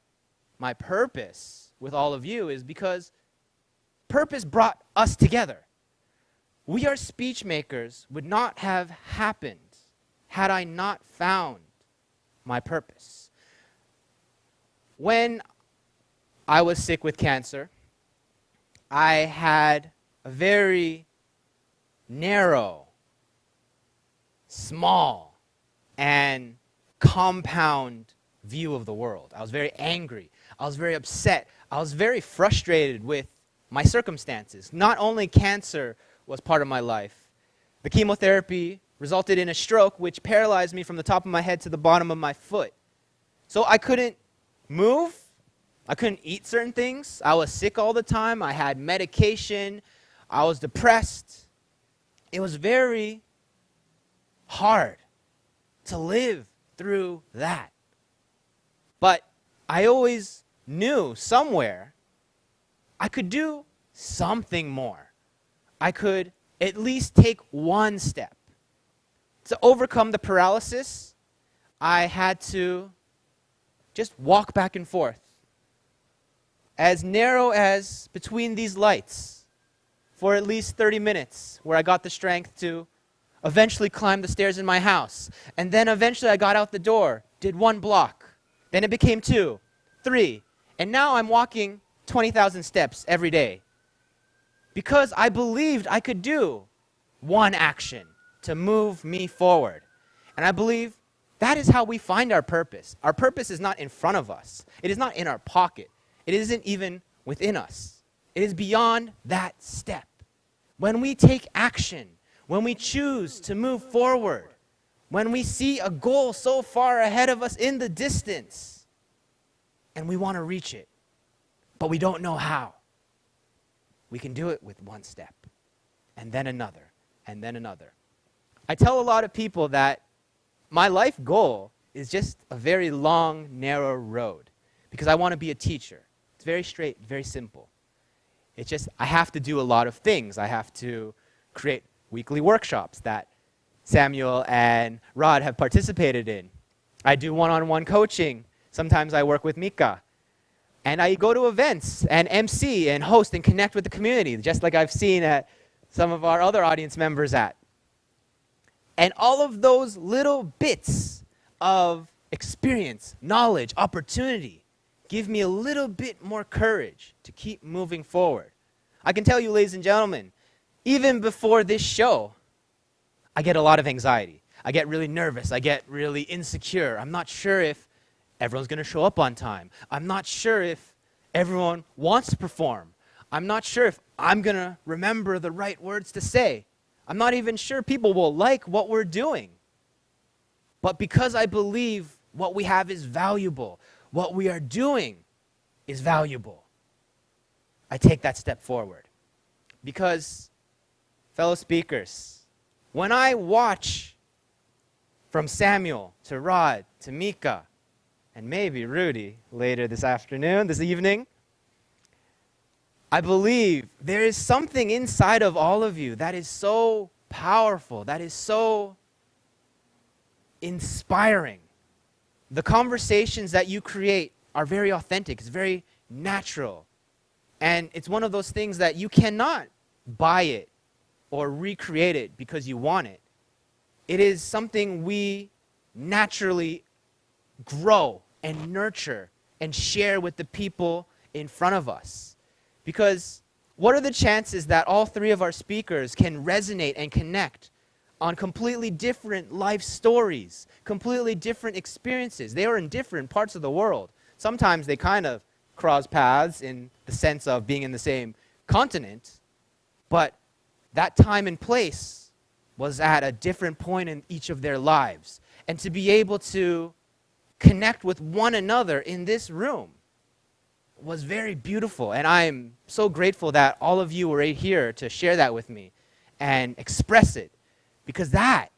my purpose with all of you is because purpose brought us together. We Are Speechmakers would not have happened had I not found my purpose. When I was sick with cancer, I had a very narrow, small, and compound view of the world. I was very angry. I was very upset. I was very frustrated with my circumstances. Not only cancer was part of my life. The chemotherapy resulted in a stroke which paralyzed me from the top of my head to the bottom of my foot. So I couldn't move. I couldn't eat certain things. I was sick all the time. I had medication. I was depressed. It was very hard to live through that. But I always knew somewhere I could do something more. I could at least take one step. To overcome the paralysis, I had to just walk back and forth, as narrow as between these lights, for at least 30 minutes, where I got the strength to eventually climb the stairs in my house. And then eventually I got out the door, did one block. Then it became 2, 3, and now I'm walking 20,000 steps every day. Because I believed I could do one action to move me forward. And I believe that is how we find our purpose. Our purpose is not in front of us. It is not in our pocket. It isn't even within us. It is beyond that step. When we take action, when we choose to move forward, when we see a goal so far ahead of us in the distance, and we want to reach it, but we don't know how, we can do it with one step, and then another, and then another. I tell a lot of people that my life goal is just a very long, narrow road, because I want to be a teacher. It's very straight, very simple. It's just I have to do a lot of things. I have to create weekly workshops that Samuel and Rod have participated in. I do one-on-one coaching. Sometimes I work with Mika. And I go to events and MC and host and connect with the community, just like I've seen at some of our other audience members at. And all of those little bits of experience, knowledge, opportunity give me a little bit more courage to keep moving forward. I can tell you, ladies and gentlemen, even before this show, I get a lot of anxiety. I get really nervous. I get really insecure. I'm not sure if everyone's going to show up on time. I'm not sure if everyone wants to perform. I'm not sure if I'm going to remember the right words to say. I'm not even sure people will like what we're doing. But because I believe what we have is valuable, what we are doing is valuable, I take that step forward. Because, fellow speakers, when I watch from Samuel to Rod to Mika, and maybe Rudy later this evening, I believe there is something inside of all of you that is so powerful, that is so inspiring. The conversations that you create are very authentic, it's very natural. And it's one of those things that you cannot buy it or recreate it because you want it. It is something we naturally grow and nurture and share with the people in front of us. Because what are the chances that all three of our speakers can resonate and connect on completely different life stories, completely different experiences? They are in different parts of the world. Sometimes they kind of cross paths in the sense of being in the same continent, but that time and place was at a different point in each of their lives. And to be able to connect with one another in this room was very beautiful. And I'm so grateful that all of you were here to share that with me and express it, because that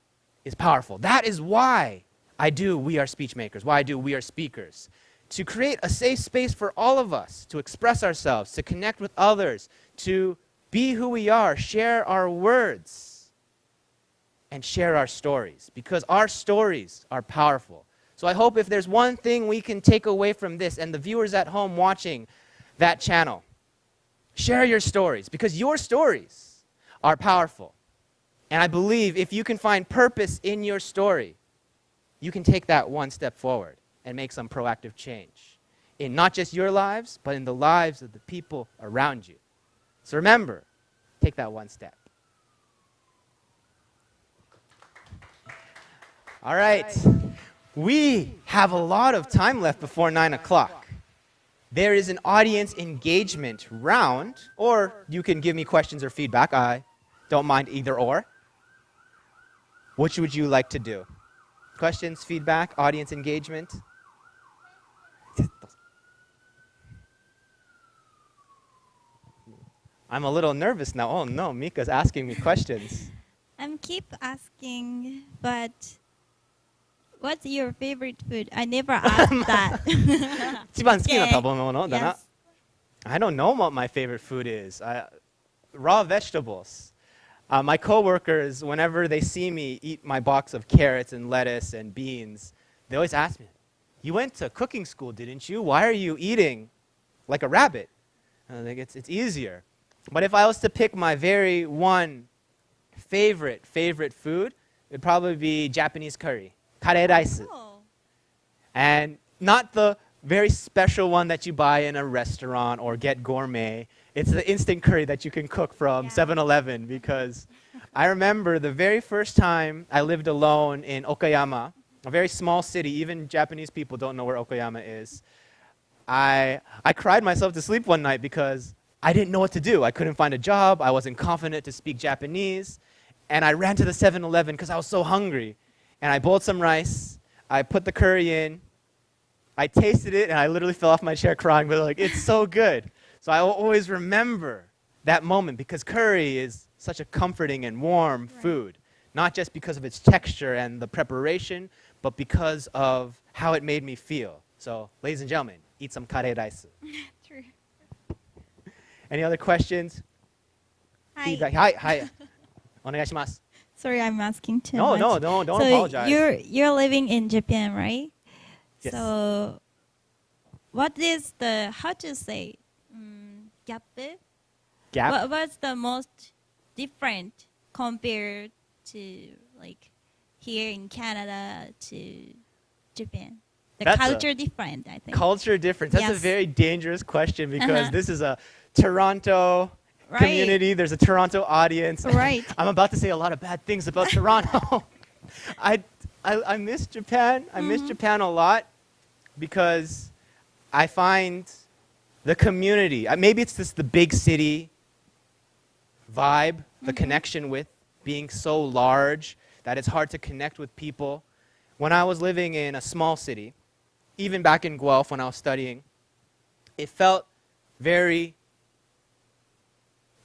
is powerful. That is why I do We Are Speechmakers, why I do We Are Speakers. To create a safe space for all of us to express ourselves, to connect with others, to be who we are, share our words, and share our stories, because our stories are powerful. So I hope if there's one thing we can take away from this, and the viewers at home watching that channel, share your stories, because your stories are powerful. And I believe if you can find purpose in your story, you can take that one step forward and make some proactive change in not just your lives, but in the lives of the people around you. So remember, take that one step. All right. We have a lot of time left before 9 o'clock. There is an audience engagement round, or you can give me questions or feedback. I don't mind either or. Which would you like to do? Questions, feedback, audience engagement? I'm a little nervous now. Oh no, Mika's asking me questions. I'm keep asking, but what's your favorite food? I never asked that. 一番好きな食べ物だな。 Yes. I don't know what my favorite food is. Raw vegetables. My coworkers, whenever they see me eat my box of carrots and lettuce and beans, they always ask me, "You went to cooking school, didn't you? Why are you eating like a rabbit?" And I think it's easier. But if I was to pick my very one favorite food, it'd probably be Japanese curry, kare rice. Oh. And not the very special one that you buy in a restaurant or get gourmet. It's the instant curry that you can cook from 7-Eleven, because I remember the very first time I lived alone in Okayama, a very small city. Even Japanese people don't know where Okayama is. I cried myself to sleep one night because I didn't know what to do. I couldn't find a job. I wasn't confident to speak Japanese. And I ran to the 7-Eleven because I was so hungry. And I boiled some rice. I put the curry in. I tasted it, and I literally fell off my chair crying, but like, it's so good. So I always remember that moment, because curry is such a comforting and warm food, not just because of its texture and the preparation, but because of how it made me feel. So, ladies and gentlemen, eat some kare rice. True. Any other questions? Hi. Feedback? Hi. お願いします. Sorry, I'm asking too No, much. don't so apologize. You're living in Japan, right? Yes. So, what is how to say, gap? Gap? What's the most different compared to like here in Canada to Japan? The That's culture different, I think. Culture difference. That's a Yes. very dangerous question, because this is a Toronto Right. community. There's a Toronto audience. Right. I'm about to say a lot of bad things about Toronto. I miss Japan. I miss Japan a lot, because I find the community, maybe it's just the big city vibe, the connection with being so large that it's hard to connect with people. When I was living in a small city, even back in Guelph when I was studying, it felt very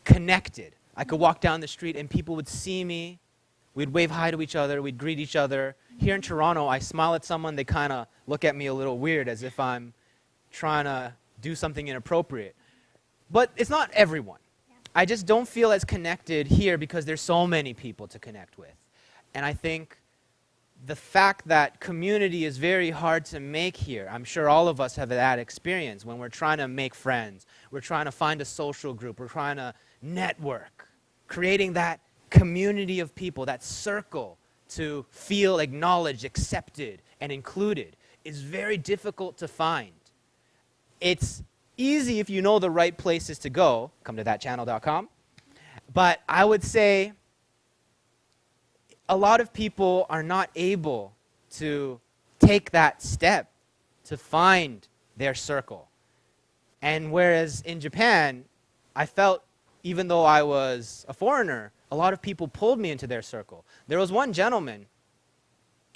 connected. I could walk down the street and people would see me. We'd wave hi to each other. We'd greet each other. Here in Toronto, I smile at someone, they kind of look at me a little weird as if I'm trying to do something inappropriate. But it's not everyone. I just don't feel as connected here because there's so many people to connect with. And I think the fact that community is very hard to make here, I'm sure all of us have that experience when we're trying to make friends, we're trying to find a social group, we're trying to network, creating that community of people, that circle to feel acknowledged, accepted, and included is very difficult to find. It's easy if you know the right places to go, come to thatchannel.com, but I would say a lot of people are not able to take that step to find their circle. And whereas in Japan, I felt, even though I was a foreigner, a lot of people pulled me into their circle. There was one gentleman,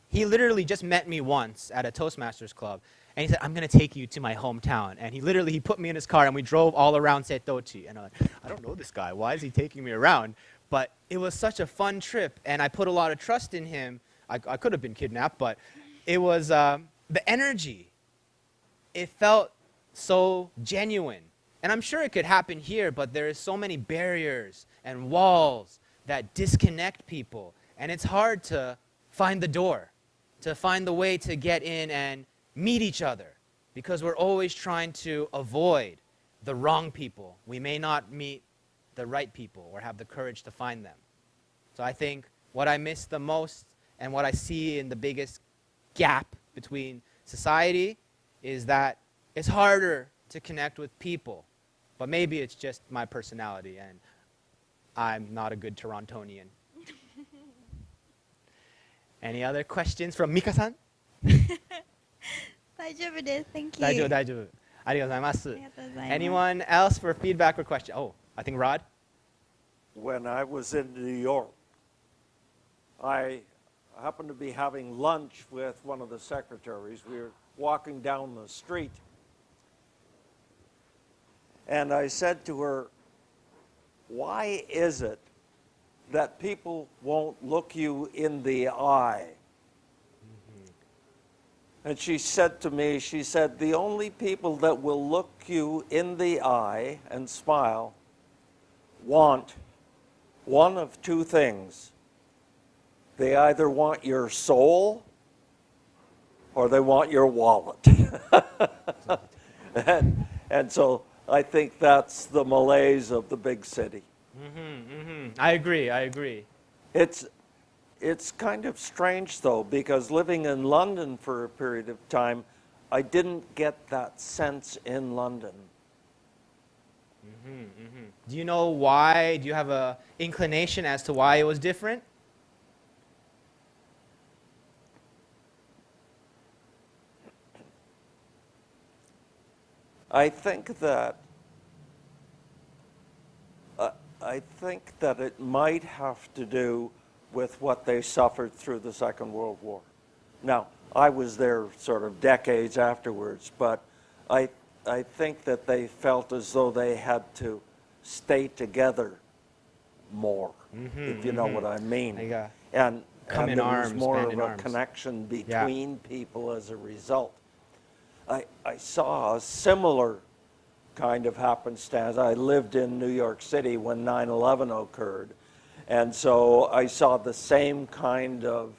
he literally just met me once at a Toastmasters club, and he said, I'm going to take you to my hometown. And he put me in his car, and we drove all around Setochi. And I'm like, I don't know this guy. Why is he taking me around? But it was such a fun trip, and I put a lot of trust in him. I could have been kidnapped, but it was the energy. It felt so genuine. And I'm sure it could happen here, but there is so many barriers and walls that disconnect people. And it's hard to find the door, to find the way to get in and meet each other, because we're always trying to avoid the wrong people. We may not meet the right people or have the courage to find them. So I think what I miss the most and what I see in the biggest gap between society is that it's harder to connect with people. But maybe it's just my personality and I'm not a good Torontonian. Any other questions from Mika-san? 大丈夫です。Thank you. 大丈夫、大丈夫。ありがとうございます。ありがとうございます。Anyone else for feedback or question? Oh, I think Rod? When I was in New York, I happened to be having lunch with one of the secretaries. We were walking down the street, and I said to her, why is it that people won't look you in the eye? And she said to me, she said, the only people that will look you in the eye and smile want one of two things. They either want your soul or they want your wallet. and so I think that's the malaise of the big city. I agree. It's kind of strange, though, because living in London for a period of time, I didn't get that sense in London. Do you know why? Do you have an inclination as to why it was different? I think that it might have to do with what they suffered through the Second World War. Now, I was there sort of decades afterwards, but I think that they felt as though they had to stay together more, if you know what I mean. And there was more of a connection between people as a result. I saw a similar kind of happenstance. I lived in New York City when 9/11 occurred, and so I saw the same kind of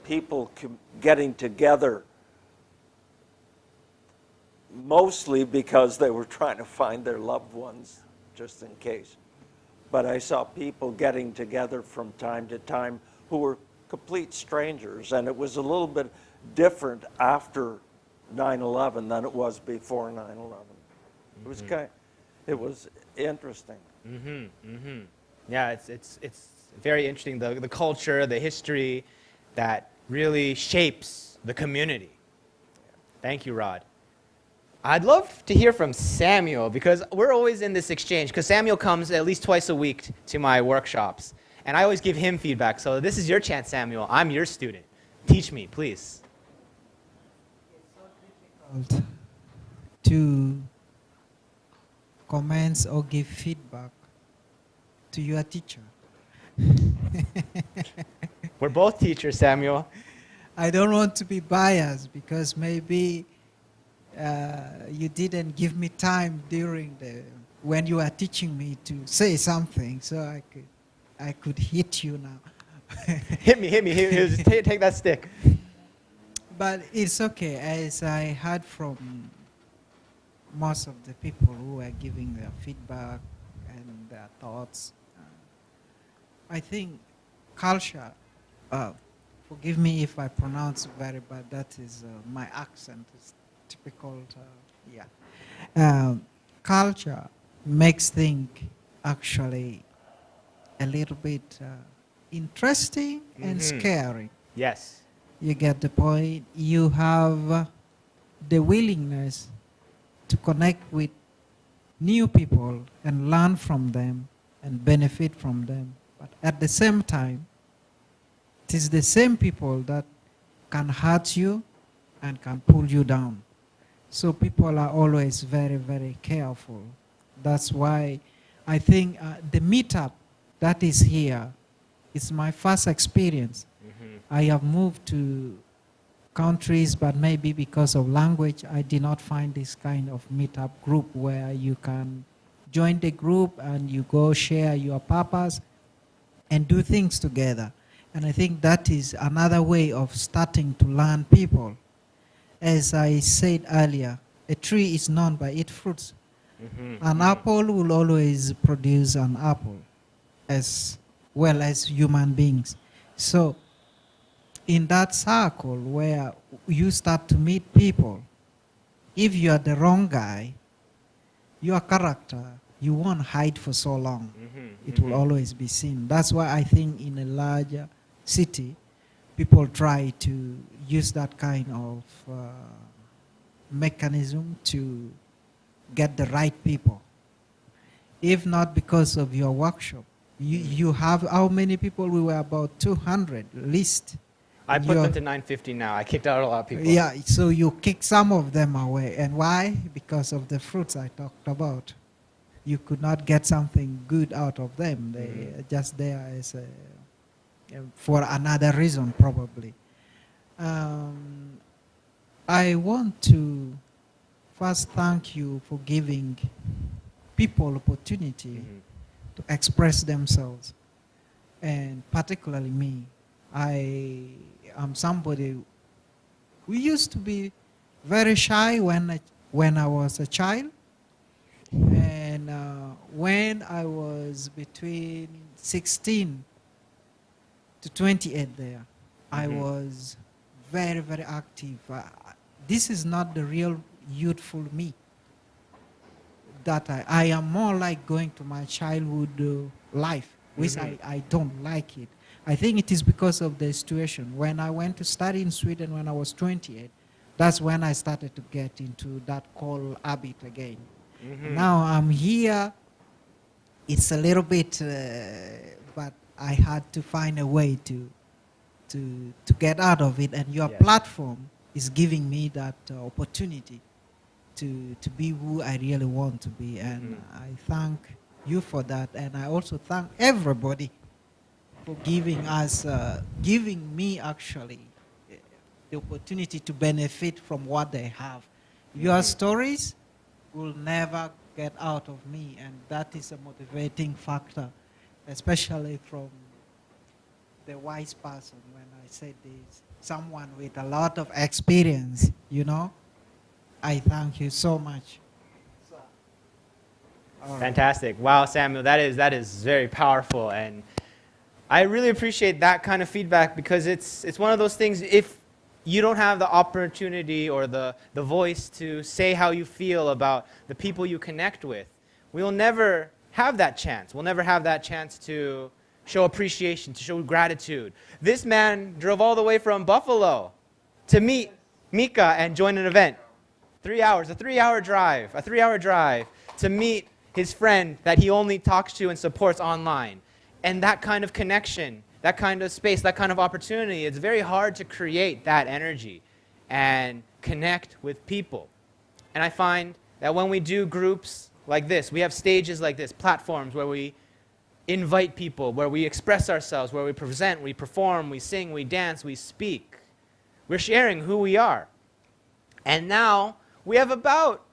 people getting together, mostly because they were trying to find their loved ones, just in case. But I saw people getting together from time to time who were complete strangers, and it was a little bit different after 9/11 than it was before 9/11. It was interesting. Yeah, it's very interesting, the culture, the history that really shapes the community. Thank you, Rod. I'd love to hear from Samuel because we're always in this exchange because Samuel comes at least twice a week to my workshops and I always give him feedback. So this is your chance, Samuel. I'm your student. Teach me, please. To comment or give feedback to your teacher. We're both teachers, Samuel. I don't want to be biased because maybe you didn't give me time during when you were teaching me to say something, so I could hit you now. hit me. Just take that stick. But it's okay, as I heard from most of the people who were giving their feedback and their thoughts. I think culture, forgive me if I pronounce very bad, that is my accent is typical, culture makes things actually a little bit interesting and scary. Yes. You get the point. You have the willingness to connect with new people and learn from them and benefit from them. But at the same time, it is the same people that can hurt you and can pull you down. So people are always very, very careful. That's why I think the meetup that is here is my first experience. I have moved to countries, but maybe because of language, I did not find this kind of meetup group where you can join the group and you go share your purpose and do things together. And I think that is another way of starting to learn people. As I said earlier, a tree is known by its fruits. An apple will always produce an apple, as well as human beings. So in that circle where you start to meet people, if you are the wrong guy, your character, you won't hide for so long. It will always be seen. That's why I think in a larger city, people try to use that kind of mechanism to get the right people. If not because of your workshop, you have how many people? We were about 200 list. I put them to 950 now. I kicked out a lot of people. Yeah, so you kick some of them away. And why? Because of the fruits I talked about. You could not get something good out of them. They are just there as for another reason, probably. I want to first thank you for giving people opportunity to express themselves, and particularly me. I am somebody who used to be very shy when I was a child, and when I was between 16 to 28 there, I was very, very active. This is not the real youthful me. That I am more like going to my childhood life, which I don't like it. I think it is because of the situation. When I went to study in Sweden when I was 28, that's when I started to get into that cold habit again. Now I'm here. It's a little bit, but I had to find a way to get out of it. And your platform is giving me that opportunity to be who I really want to be. And I thank you for that. And I also thank everybody for giving us, giving me actually the opportunity to benefit from what they have. Your stories will never get out of me, and that is a motivating factor, especially from the wise person. When I said this, someone with a lot of experience, you know, I thank you so much. Fantastic. Wow, Samuel, that is very powerful, and I really appreciate that kind of feedback because it's one of those things, if you don't have the opportunity or the voice to say how you feel about the people you connect with, we will never have that chance. We'll never have that chance to show appreciation, to show gratitude. This man drove all the way from Buffalo to meet Mika and join an event. 3 hours, a 3-hour drive to meet his friend that he only talks to and supports online. And that kind of connection, that kind of space, that kind of opportunity, it's very hard to create that energy and connect with people. And I find that when we do groups like this, we have stages like this, platforms where we invite people, where we express ourselves, where we present, we perform, we sing, we dance, we speak. We're sharing who we are. And now we have about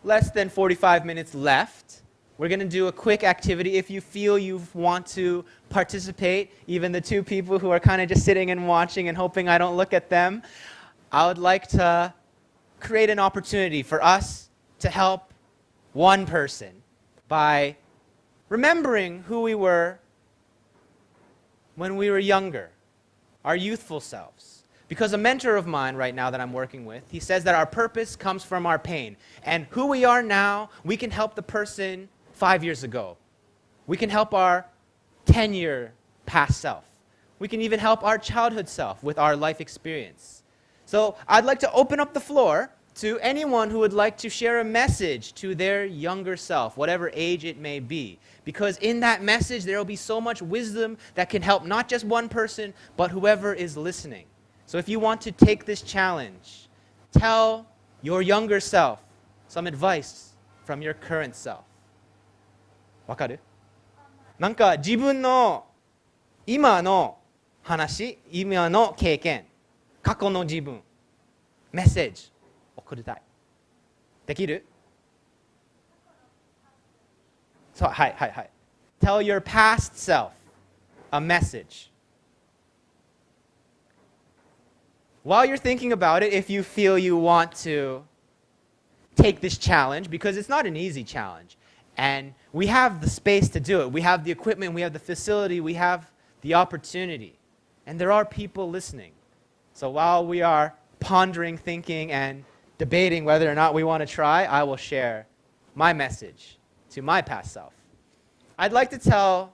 less than 45 minutes left. We're going to do a quick activity. If you feel you want to participate, even the two people who are kind of just sitting and watching and hoping I don't look at them, I would like to create an opportunity for us to help one person by remembering who we were when we were younger, our youthful selves. Because a mentor of mine right now that I'm working with, he says that our purpose comes from our pain. And who we are now, we can help the person 5 years ago. We can help our 10-year past self. We can even help our childhood self with our life experience. So I'd like to open up the floor to anyone who would like to share a message to their younger self, whatever age it may be. Because in that message, there will be so much wisdom that can help not just one person, but whoever is listening. So if you want to take this challenge, tell your younger self some advice from your current self. わかる？なんか自分の今の話、今の経験、過去の自分、メッセージ送りたい。できる？そう、はいはいはい。Tell your past self a message. While you're thinking about it, if you feel you want to take this challenge, because it's not an easy challenge, and we have the space to do it, we have the equipment, we have the facility, we have the opportunity, and there are people listening. So while we are pondering, thinking, and debating whether or not we want to try, I will share my message to my past self. I'd like to tell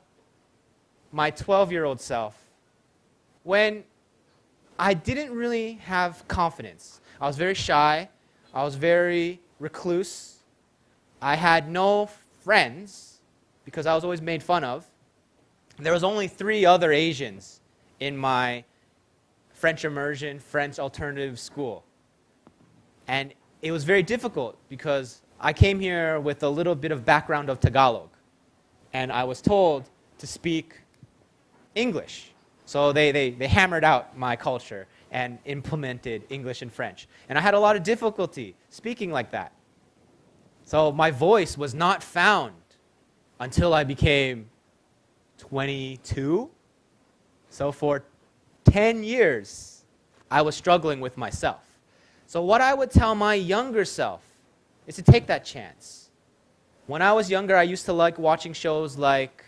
my 12-year-old self when I didn't really have confidence. I was very shy. I was very recluse. I had no friends because I was always made fun of. There was only 3 other Asians in my French immersion, French alternative school. And it was very difficult because I came here with a little bit of background of Tagalog. And I was told to speak English. So they hammered out my culture and implemented English and French. And I had a lot of difficulty speaking like that. So my voice was not found until I became 22. So for 10 years, I was struggling with myself. So what I would tell my younger self is to take that chance. When I was younger, I used to like watching shows like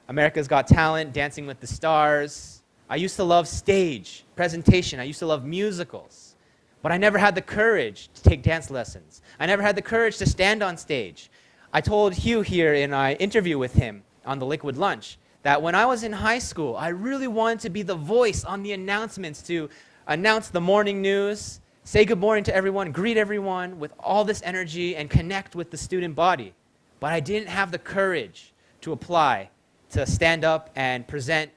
America's Got Talent, Dancing with the Stars. I used to love stage, presentation. I used to love musicals. But I never had the courage to take dance lessons. I never had the courage to stand on stage. I told Hugh here in an interview with him on the Liquid Lunch that when I was in high school, I really wanted to be the voice on the announcements to announce the morning news, say good morning to everyone, greet everyone with all this energy and connect with the student body. But I didn't have the courage to apply, to stand up and present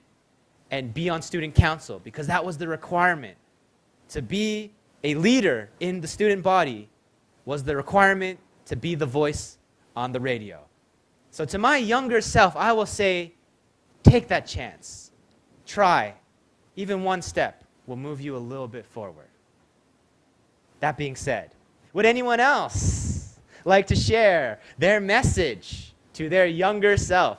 and be on student council because that was the requirement. To be a leader in the student body was the requirement to be the voice on the radio. So to my younger self, I will say, take that chance. Try. Even one step will move you a little bit forward. That being said, would anyone else like to share their message to their younger self?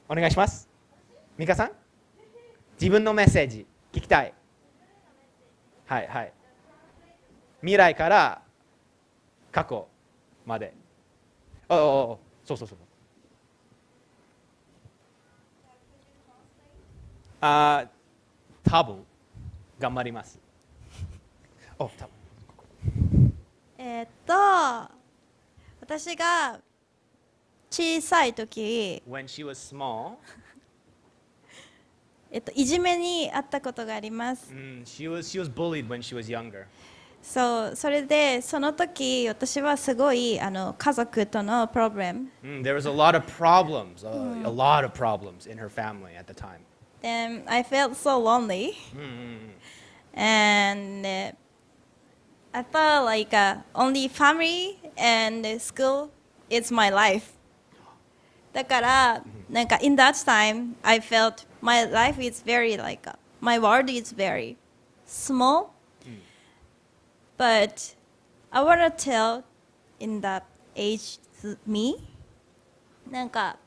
お願いします。ミカさん、自分のメッセージ聞きたい。はいはい。未来から過去まで。そう。多分頑張ります。多分。私が小さい時 When she was small, いじめにあったことがあります。She was bullied when she was younger. そう、それでその時私はすごい家族とのプロブレム。There was a lot of problems, a lot of problems in her family at the time. And I felt so lonely. And I felt like only family and school is my life. だからなんか in that time I felt my life is very like my world is very small. But I want to tell in that age me なんか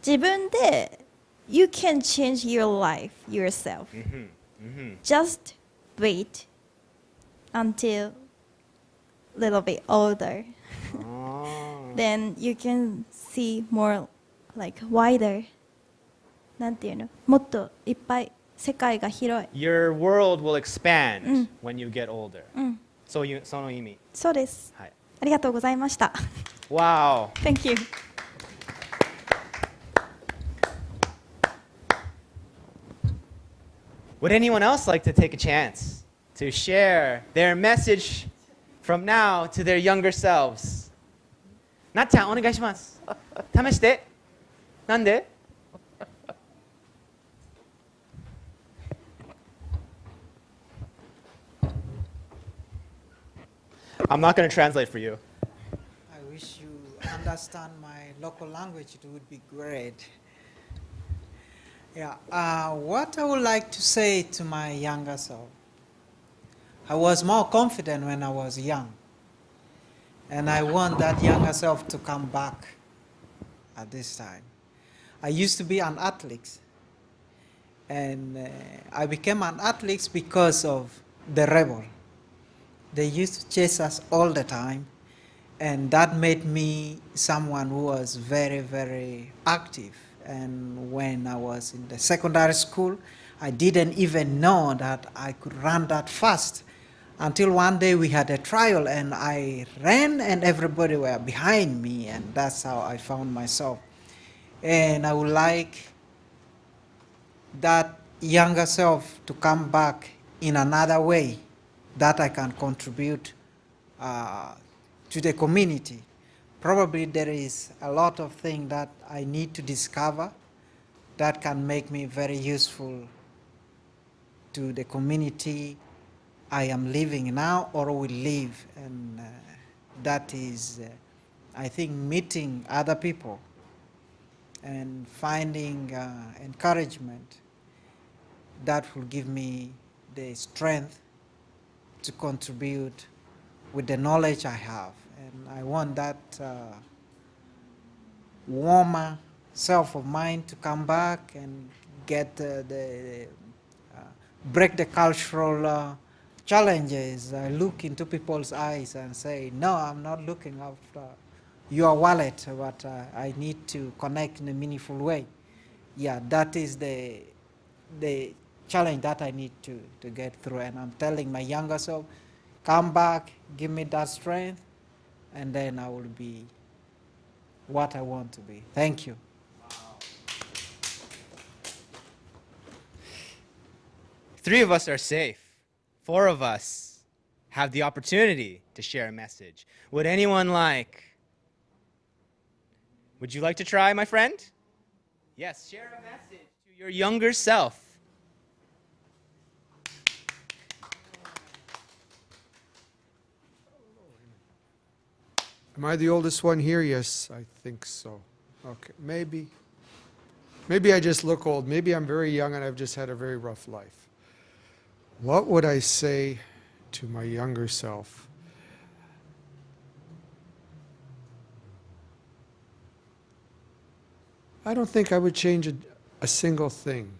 自分で you can change your life yourself. Just wait until little bit older. Then you can see more like wider. なんていうの？もっといっぱい世界が広い。Your world will expand when you get older. その意味。そうです。はい。ありがとうございました。Wow. Thank you. Would anyone else like to take a chance to share their message from now to their younger selves? なっちゃん、お願いします。試して。なんでI'm not going to translate for you. I wish you understand my local language. It would be great. Yeah. What I would like to say to my younger self. I was more confident when I was young. And I want that younger self to come back at this time. I used to be an athlete. And I became an athlete because of the rebel. They used to chase us all the time, and that made me someone who was very, very active. And when I was in the secondary school, I didn't even know that I could run that fast. Until one day we had a trial, and I ran, and everybody were behind me, and that's how I found myself. And I would like that younger self to come back in another way, that I can contribute to the community. Probably there is a lot of things that I need to discover that can make me very useful to the community I am living now or will live. And that is, I think, meeting other people and finding encouragement that will give me the strength to contribute with the knowledge I have. And I want that warmer self of mine to come back and get break the cultural challenges. I look into people's eyes and say, no, I'm not looking after your wallet, but I need to connect in a meaningful way. Yeah, that is the challenge that I need to get through. And I'm telling my younger self, come back, give me that strength, and then I will be what I want to be. Thank you. Three of us are safe. 4 of us have the opportunity to share a message. Would anyone like? Would you like to try, my friend? Yes, share a message to your younger self. Am I the oldest one here? Yes, I think so. Okay, maybe I just look old. Maybe I'm very young and I've just had a very rough life. What would I say to my younger self? I don't think I would change a single thing.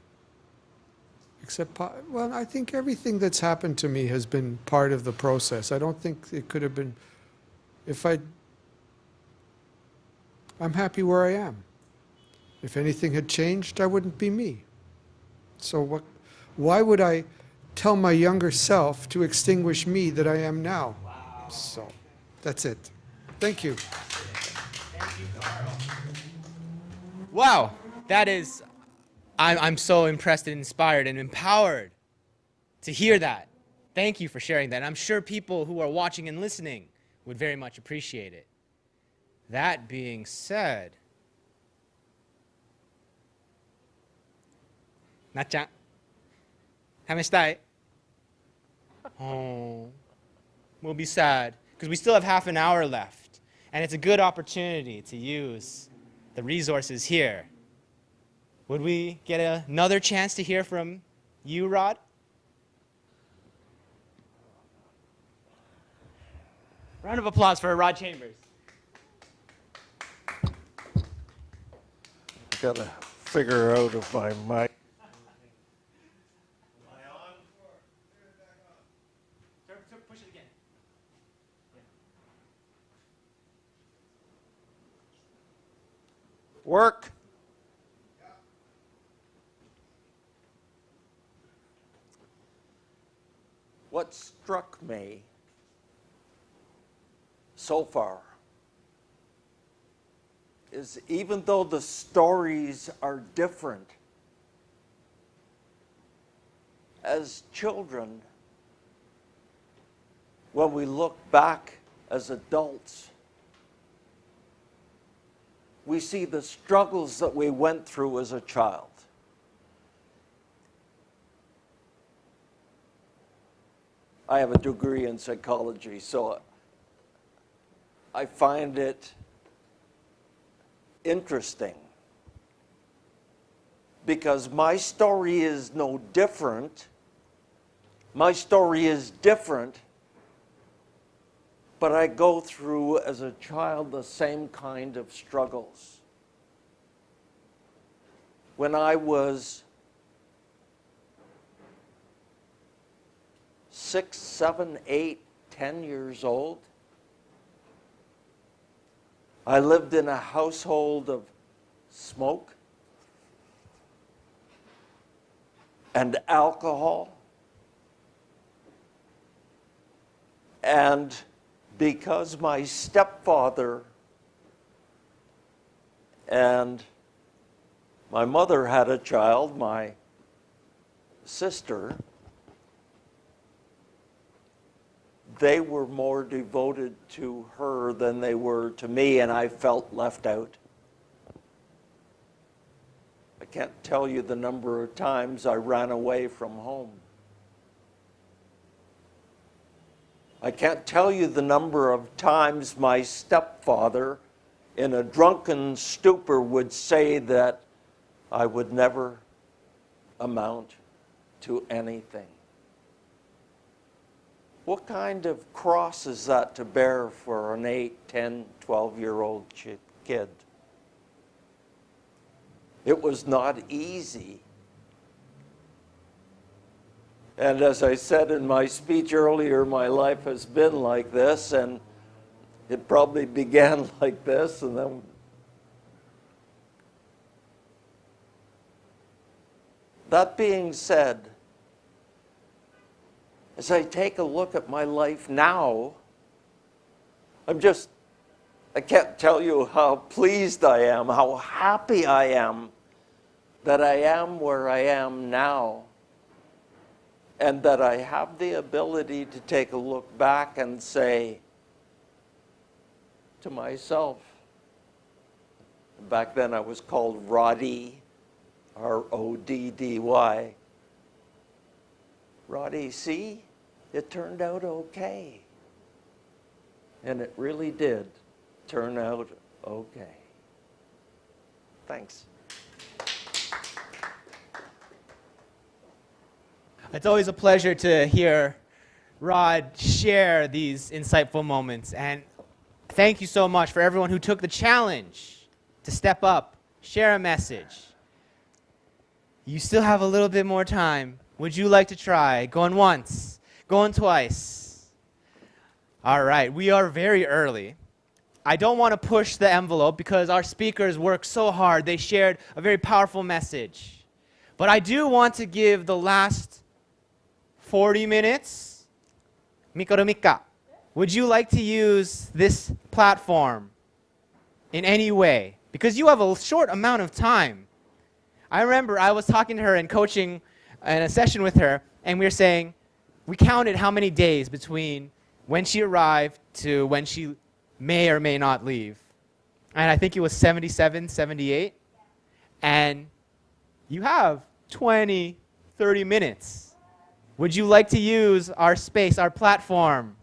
Except, well, I think everything that's happened to me has been part of the process. I don't think it could have been, I'm happy where I am. If anything had changed, I wouldn't be me. So why would I tell my younger self to extinguish me that I am now? Wow. So that's it. Thank you. Thank you, Carl. Wow, that is I'm so impressed and inspired and empowered to hear that. Thank you for sharing that. And I'm sure people who are watching and listening would very much appreciate it. That being said, Na-chan, 試したい? Oh, we'll be sad because we still have half an hour left, and it's a good opportunity to use the resources here. Would we get another chance to hear from you, Rod? Round of applause for Rod Chambers. Gotta figure out if my mic. Push it again. Work. What struck me so far is even though the stories are different, as children, when we look back as adults, we see the struggles that we went through as a child. I have a degree in psychology, so I find it interesting because my story is no different. My story is different, but I go through as a child the same kind of struggles. When I was 6, 7, 8, 10 years old, I lived in a household of smoke and alcohol. And because my stepfather and my mother had a child, my sister, they were more devoted to her than they were to me, and I felt left out. I can't tell you the number of times I ran away from home. I can't tell you the number of times my stepfather, in a drunken stupor, would say that I would never amount to anything. What kind of cross is that to bear for an 8, 10, 12-year-old kid? It was not easy. And as I said in my speech earlier, my life has been like this, and it probably began like this, and then that being said, as I take a look at my life now, I can't tell you how pleased I am, how happy I am that I am where I am now, and that I have the ability to take a look back and say to myself, back then I was called Roddy, R-O-D-D-Y, Roddy, see? It turned out okay. And it really did turn out okay. Thanks. It's always a pleasure to hear Rod share these insightful moments. And thank you so much for everyone who took the challenge to step up, share a message. You still have a little bit more time. Would you like to try? Going once. Going twice. All right, we are very early. I don't want to push the envelope because our speakers worked so hard. They shared a very powerful message. But I do want to give the last 40 minutes. Mikuro Mika, would you like to use this platform in any way? Because you have a short amount of time. I remember I was talking to her and coaching in a session with her, and we were saying, we counted how many days between when she arrived to when she may or may not leave. And I think it was 77, 78. And you have 20, 30 minutes. Would you like to use our space, our platform?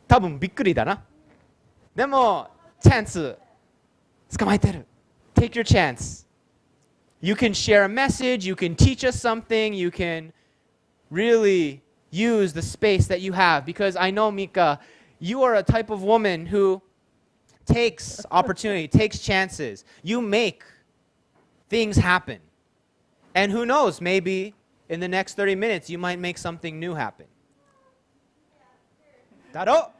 多分びっくりだな。でも、チャンス捕まえてる。Take your chance. You can share a message, you can teach us something, you can really use the space that you have. Because I know, Mika, you are a type of woman who takes opportunity, takes chances. You make things happen. And who knows, maybe in the next 30 minutes, you might make something new happen. Daro.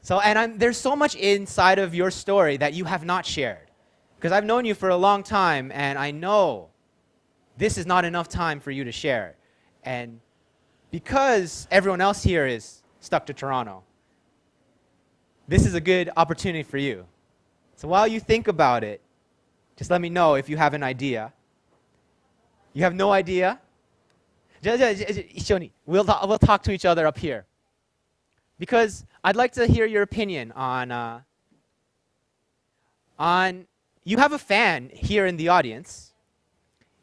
So, and there's so much inside of your story that you have not shared. Because I've known you for a long time, and I know this is not enough time for you to share. And because everyone else here is stuck to Toronto, this is a good opportunity for you. So while you think about it, just let me know if you have an idea. You have no idea? We'll talk to each other up here. Because I'd like to hear your opinion on you have a fan here in the audience.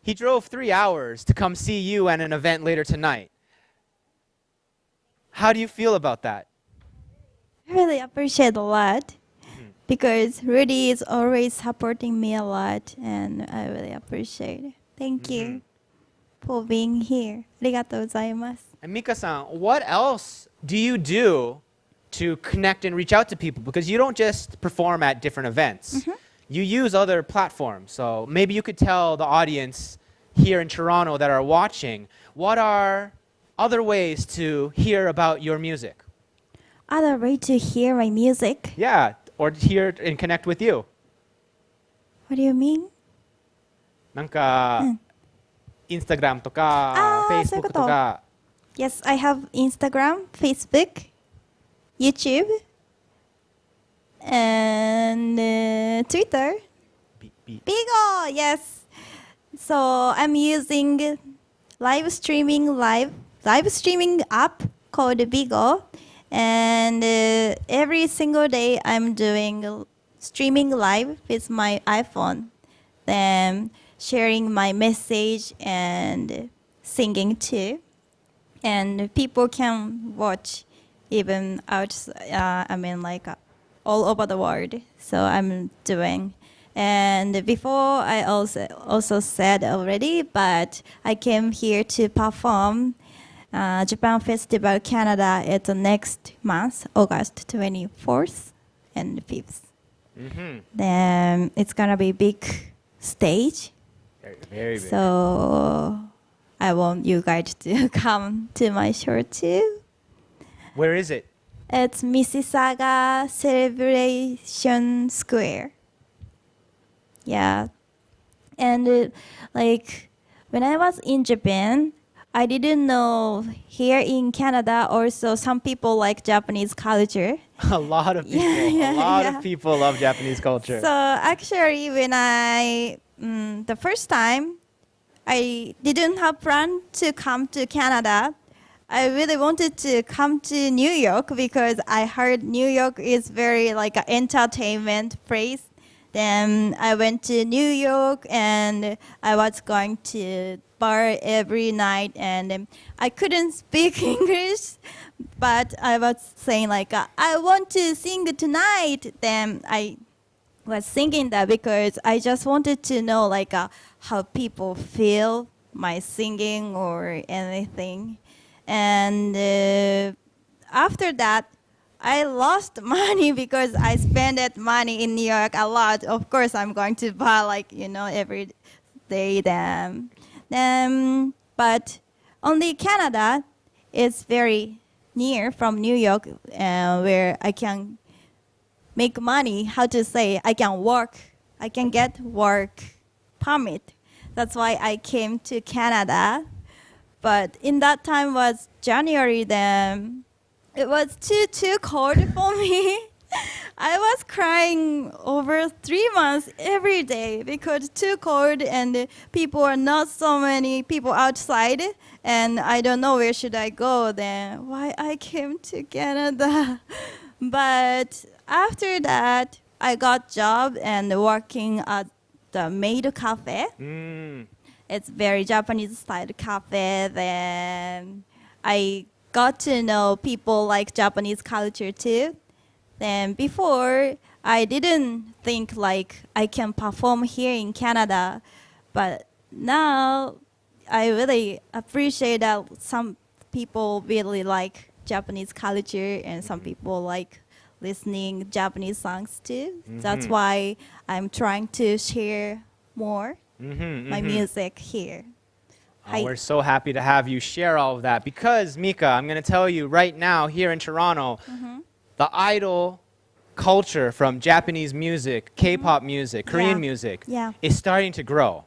He drove 3 hours to come see you at an event later tonight. How do you feel about that? I really appreciate a lot because Rudy is always supporting me a lot, and I really appreciate it. Thank you for being here. ありがとうございます。 And Mika-san, what else do you do to connect and reach out to people? Because you don't just perform at different events. You use other platforms. So maybe you could tell the audience here in Toronto that are watching, what are other ways to hear about your music? Other way to hear my music? Yeah, or hear and connect with you. What do you mean? なんか、Instagram とか、そういうこ Facebook と。とか。Yes, I have Instagram, Facebook, YouTube, and Twitter. Bigo, yes. So I'm using live streaming app called Bigo, and every single day I'm doing streaming live with my iPhone, then sharing my message and singing too. And people can watch even all over the world. So I'm doing. And before I also said already, but I came here to perform Japan Festival Canada at the next month, August 24th and 5th. Then it's gonna be big stage. Very big. So I want you guys to come to my show too. Where is it? It's Mississauga Celebration Square. Yeah. And when I was in Japan, I didn't know here in Canada also some people like Japanese culture. A lot of people. A lot of people love Japanese culture. So actually when the first time I didn't have plan to come to Canada. I really wanted to come to New York because I heard New York is very like an entertainment place. Then I went to New York and I was going to bar every night, and I couldn't speak English, but I was saying I want to sing tonight. Then I was singing that because I just wanted to know how people feel my singing or anything. And after that, I lost money because I spent that money in New York a lot. Of course, I'm going to buy every day then. But only Canada is very near from New York, where I can make money. How to say? I can work. I can get work permit. That's why I came to Canada. But in that time was January then. It was too cold for me. I was crying over 3 months every day because too cold and people are not so many people outside and I don't know where should I go then. Why I came to Canada? But after that, I got job and working at the maid cafe. It's very Japanese style cafe. Then I got to know people like Japanese culture too. Then before, I didn't think like I can perform here in Canada, but now I really appreciate that some people really like Japanese culture and some people like listening Japanese songs too. That's why I'm trying to share more my music here. Oh, we're so happy to have you share all of that because, Mika, I'm going to tell you right now here in Toronto, the idol culture from Japanese music, K-pop music, Korean music is starting to grow.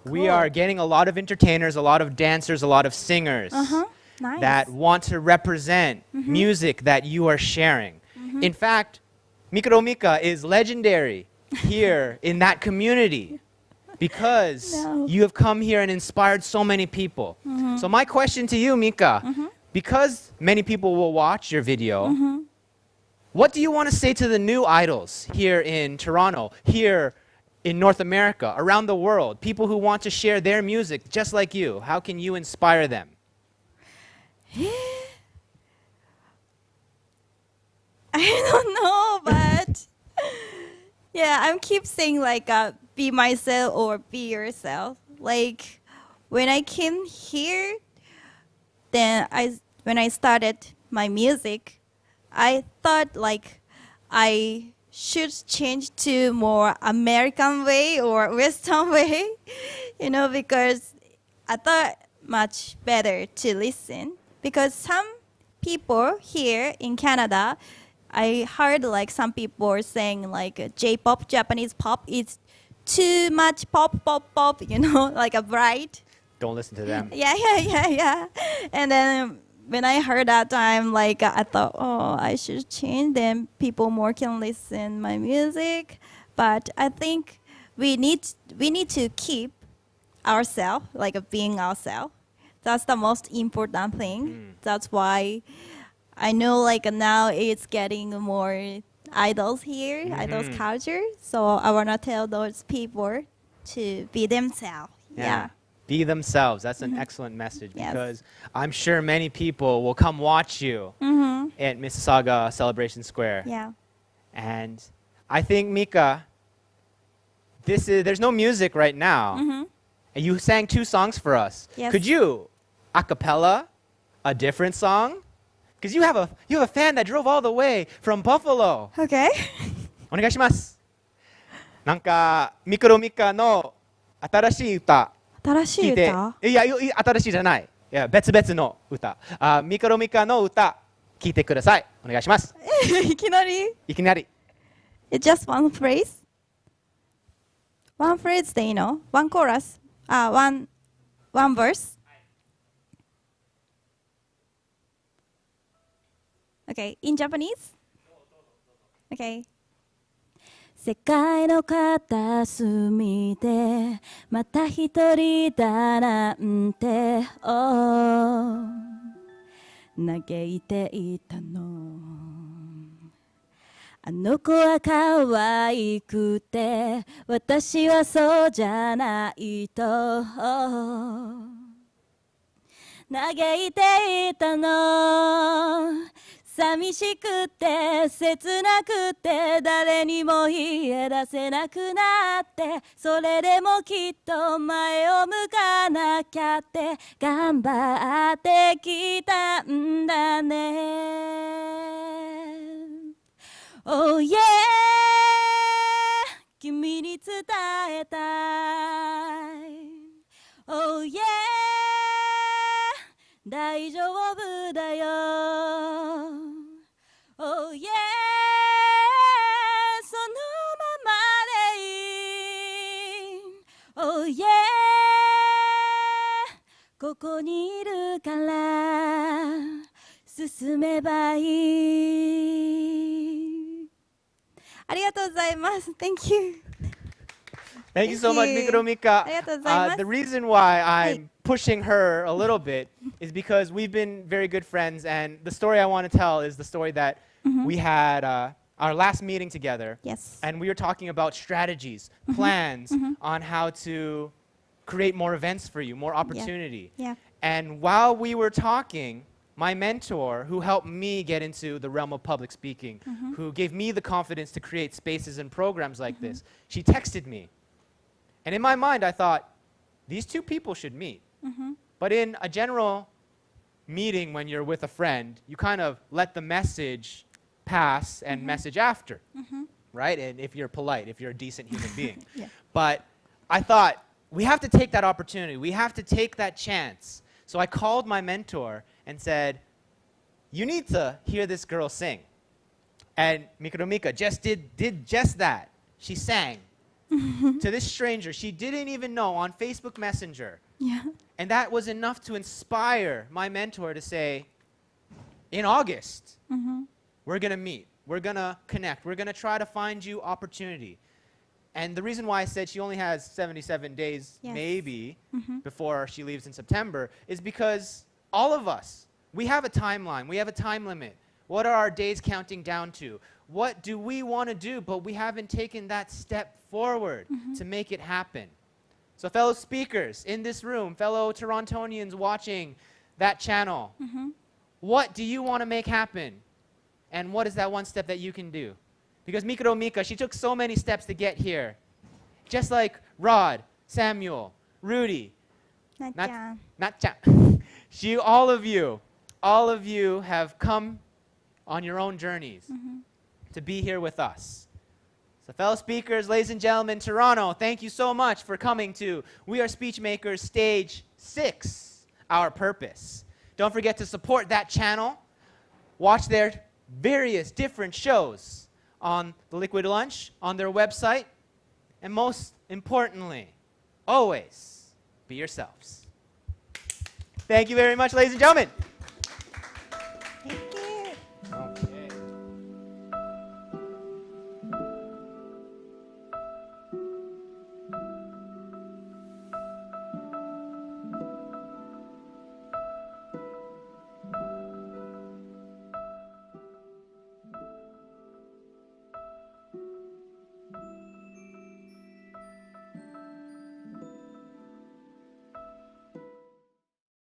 We are getting a lot of entertainers, a lot of dancers, a lot of singers Nice. that want to represent music that you are sharing. In fact, Mikuro Mika is legendary here in that community because you have come here and inspired so many people. So my question to you, Mika, because many people will watch your video, what do you want to say to the new idols here in Toronto, here in North America, around the world, people who want to share their music just like you? How can you inspire them? I don't know, but yeah, I'm keep saying like be myself or be yourself. Like when I came here, then when I started my music, I thought like I should change to more American way or Western way, you know, because I thought much better to listen. Because some people here in Canada, I heard like some people are saying like J-pop, Japanese pop is too much pop, you know, like a bright. Don't listen to them. Yeah. And then when I heard that time, like I thought, oh, I should change them. People more can listen my music. But I think we need to keep ourselves, like being ourselves. That's the most important thing. That's why I know like now it's getting more idols here, idols culture. So I wanna tell those people to be themselves. Yeah. Be themselves. That's an excellent message because I'm sure many people will come watch you at Mississauga Celebration Square. Yeah. And I think, Mika, there's no music right now. And you sang 2 songs for us. Yes. Could you a cappella a different song? Because you have a fan that drove all the way from Buffalo. Okay. お願いします。なんかミクロミカの新しい歌新しい聞いて、歌？いや新しいじゃない。いや別々の歌。ミクロミカの歌聞いてください。お願いします。いきなり？いきなり。It's just one phrase? One phrase でいいの？ One chorus? One verse? Okay, in Japanese? Okay. 世界の片隅でまた一人だなんて、嘆いていたの。あの子は可愛くて私はそうじゃないと嘆いていたの。寂しくて切なくて誰にも言え出せなくなって、それでもきっと前を向かなきゃって頑張ってきたんだね。Oh yeah 君に伝えたい。 Oh yeah 大丈夫だよ。 Oh yeah そのままでいい。 Oh yeah ここにいるから進めばいい。ざいます。Thank you. Thank you so much, Thank you. Mikuro Mika. ありがとうございます。 The reason why I'm pushing her a little bit is because we've been very good friends, and the story I want to tell is the story that we had our last meeting together, Yes. and we were talking about strategies, plans on how to create more events for you, more opportunity. Yeah. And while we were talking, my mentor, who helped me get into the realm of public speaking, who gave me the confidence to create spaces and programs like this, she texted me. And in my mind, I thought, these two people should meet. But in a general meeting when you're with a friend, you kind of let the message pass and message after, right? And if you're polite, if you're a decent human being. Yeah. But I thought, we have to take that opportunity. We have to take that chance. So I called my mentor and said, you need to hear this girl sing. And Mikuro Mika just did just that. She sang to this stranger she didn't even know on Facebook Messenger. Yeah. And that was enough to inspire my mentor to say, in August, we're going to meet. We're going to connect. We're going to try to find you opportunity. And the reason why I said she only has 77 days, Yes. maybe, before she leaves in September, is because all of us, we have a timeline. We have a time limit. What are our days counting down to? What do we want to do, but we haven't taken that step forward to make it happen? So fellow speakers in this room, fellow Torontonians watching that channel, what do you want to make happen? And what is that one step that you can do? Because Mikuro Mika, she took so many steps to get here. Just like Rod, Samuel, Rudy, なっちゃん。 Natchan. all of you have come on your own journeys to be here with us. So fellow speakers, ladies and gentlemen, Toronto, thank you so much for coming to We Are Speechmakers Stage 6, Our Purpose. Don't forget to support that channel. Watch their various different shows on the Liquid Lunch, on their website, and most importantly, always be yourselves. Thank you very much, ladies and gentlemen.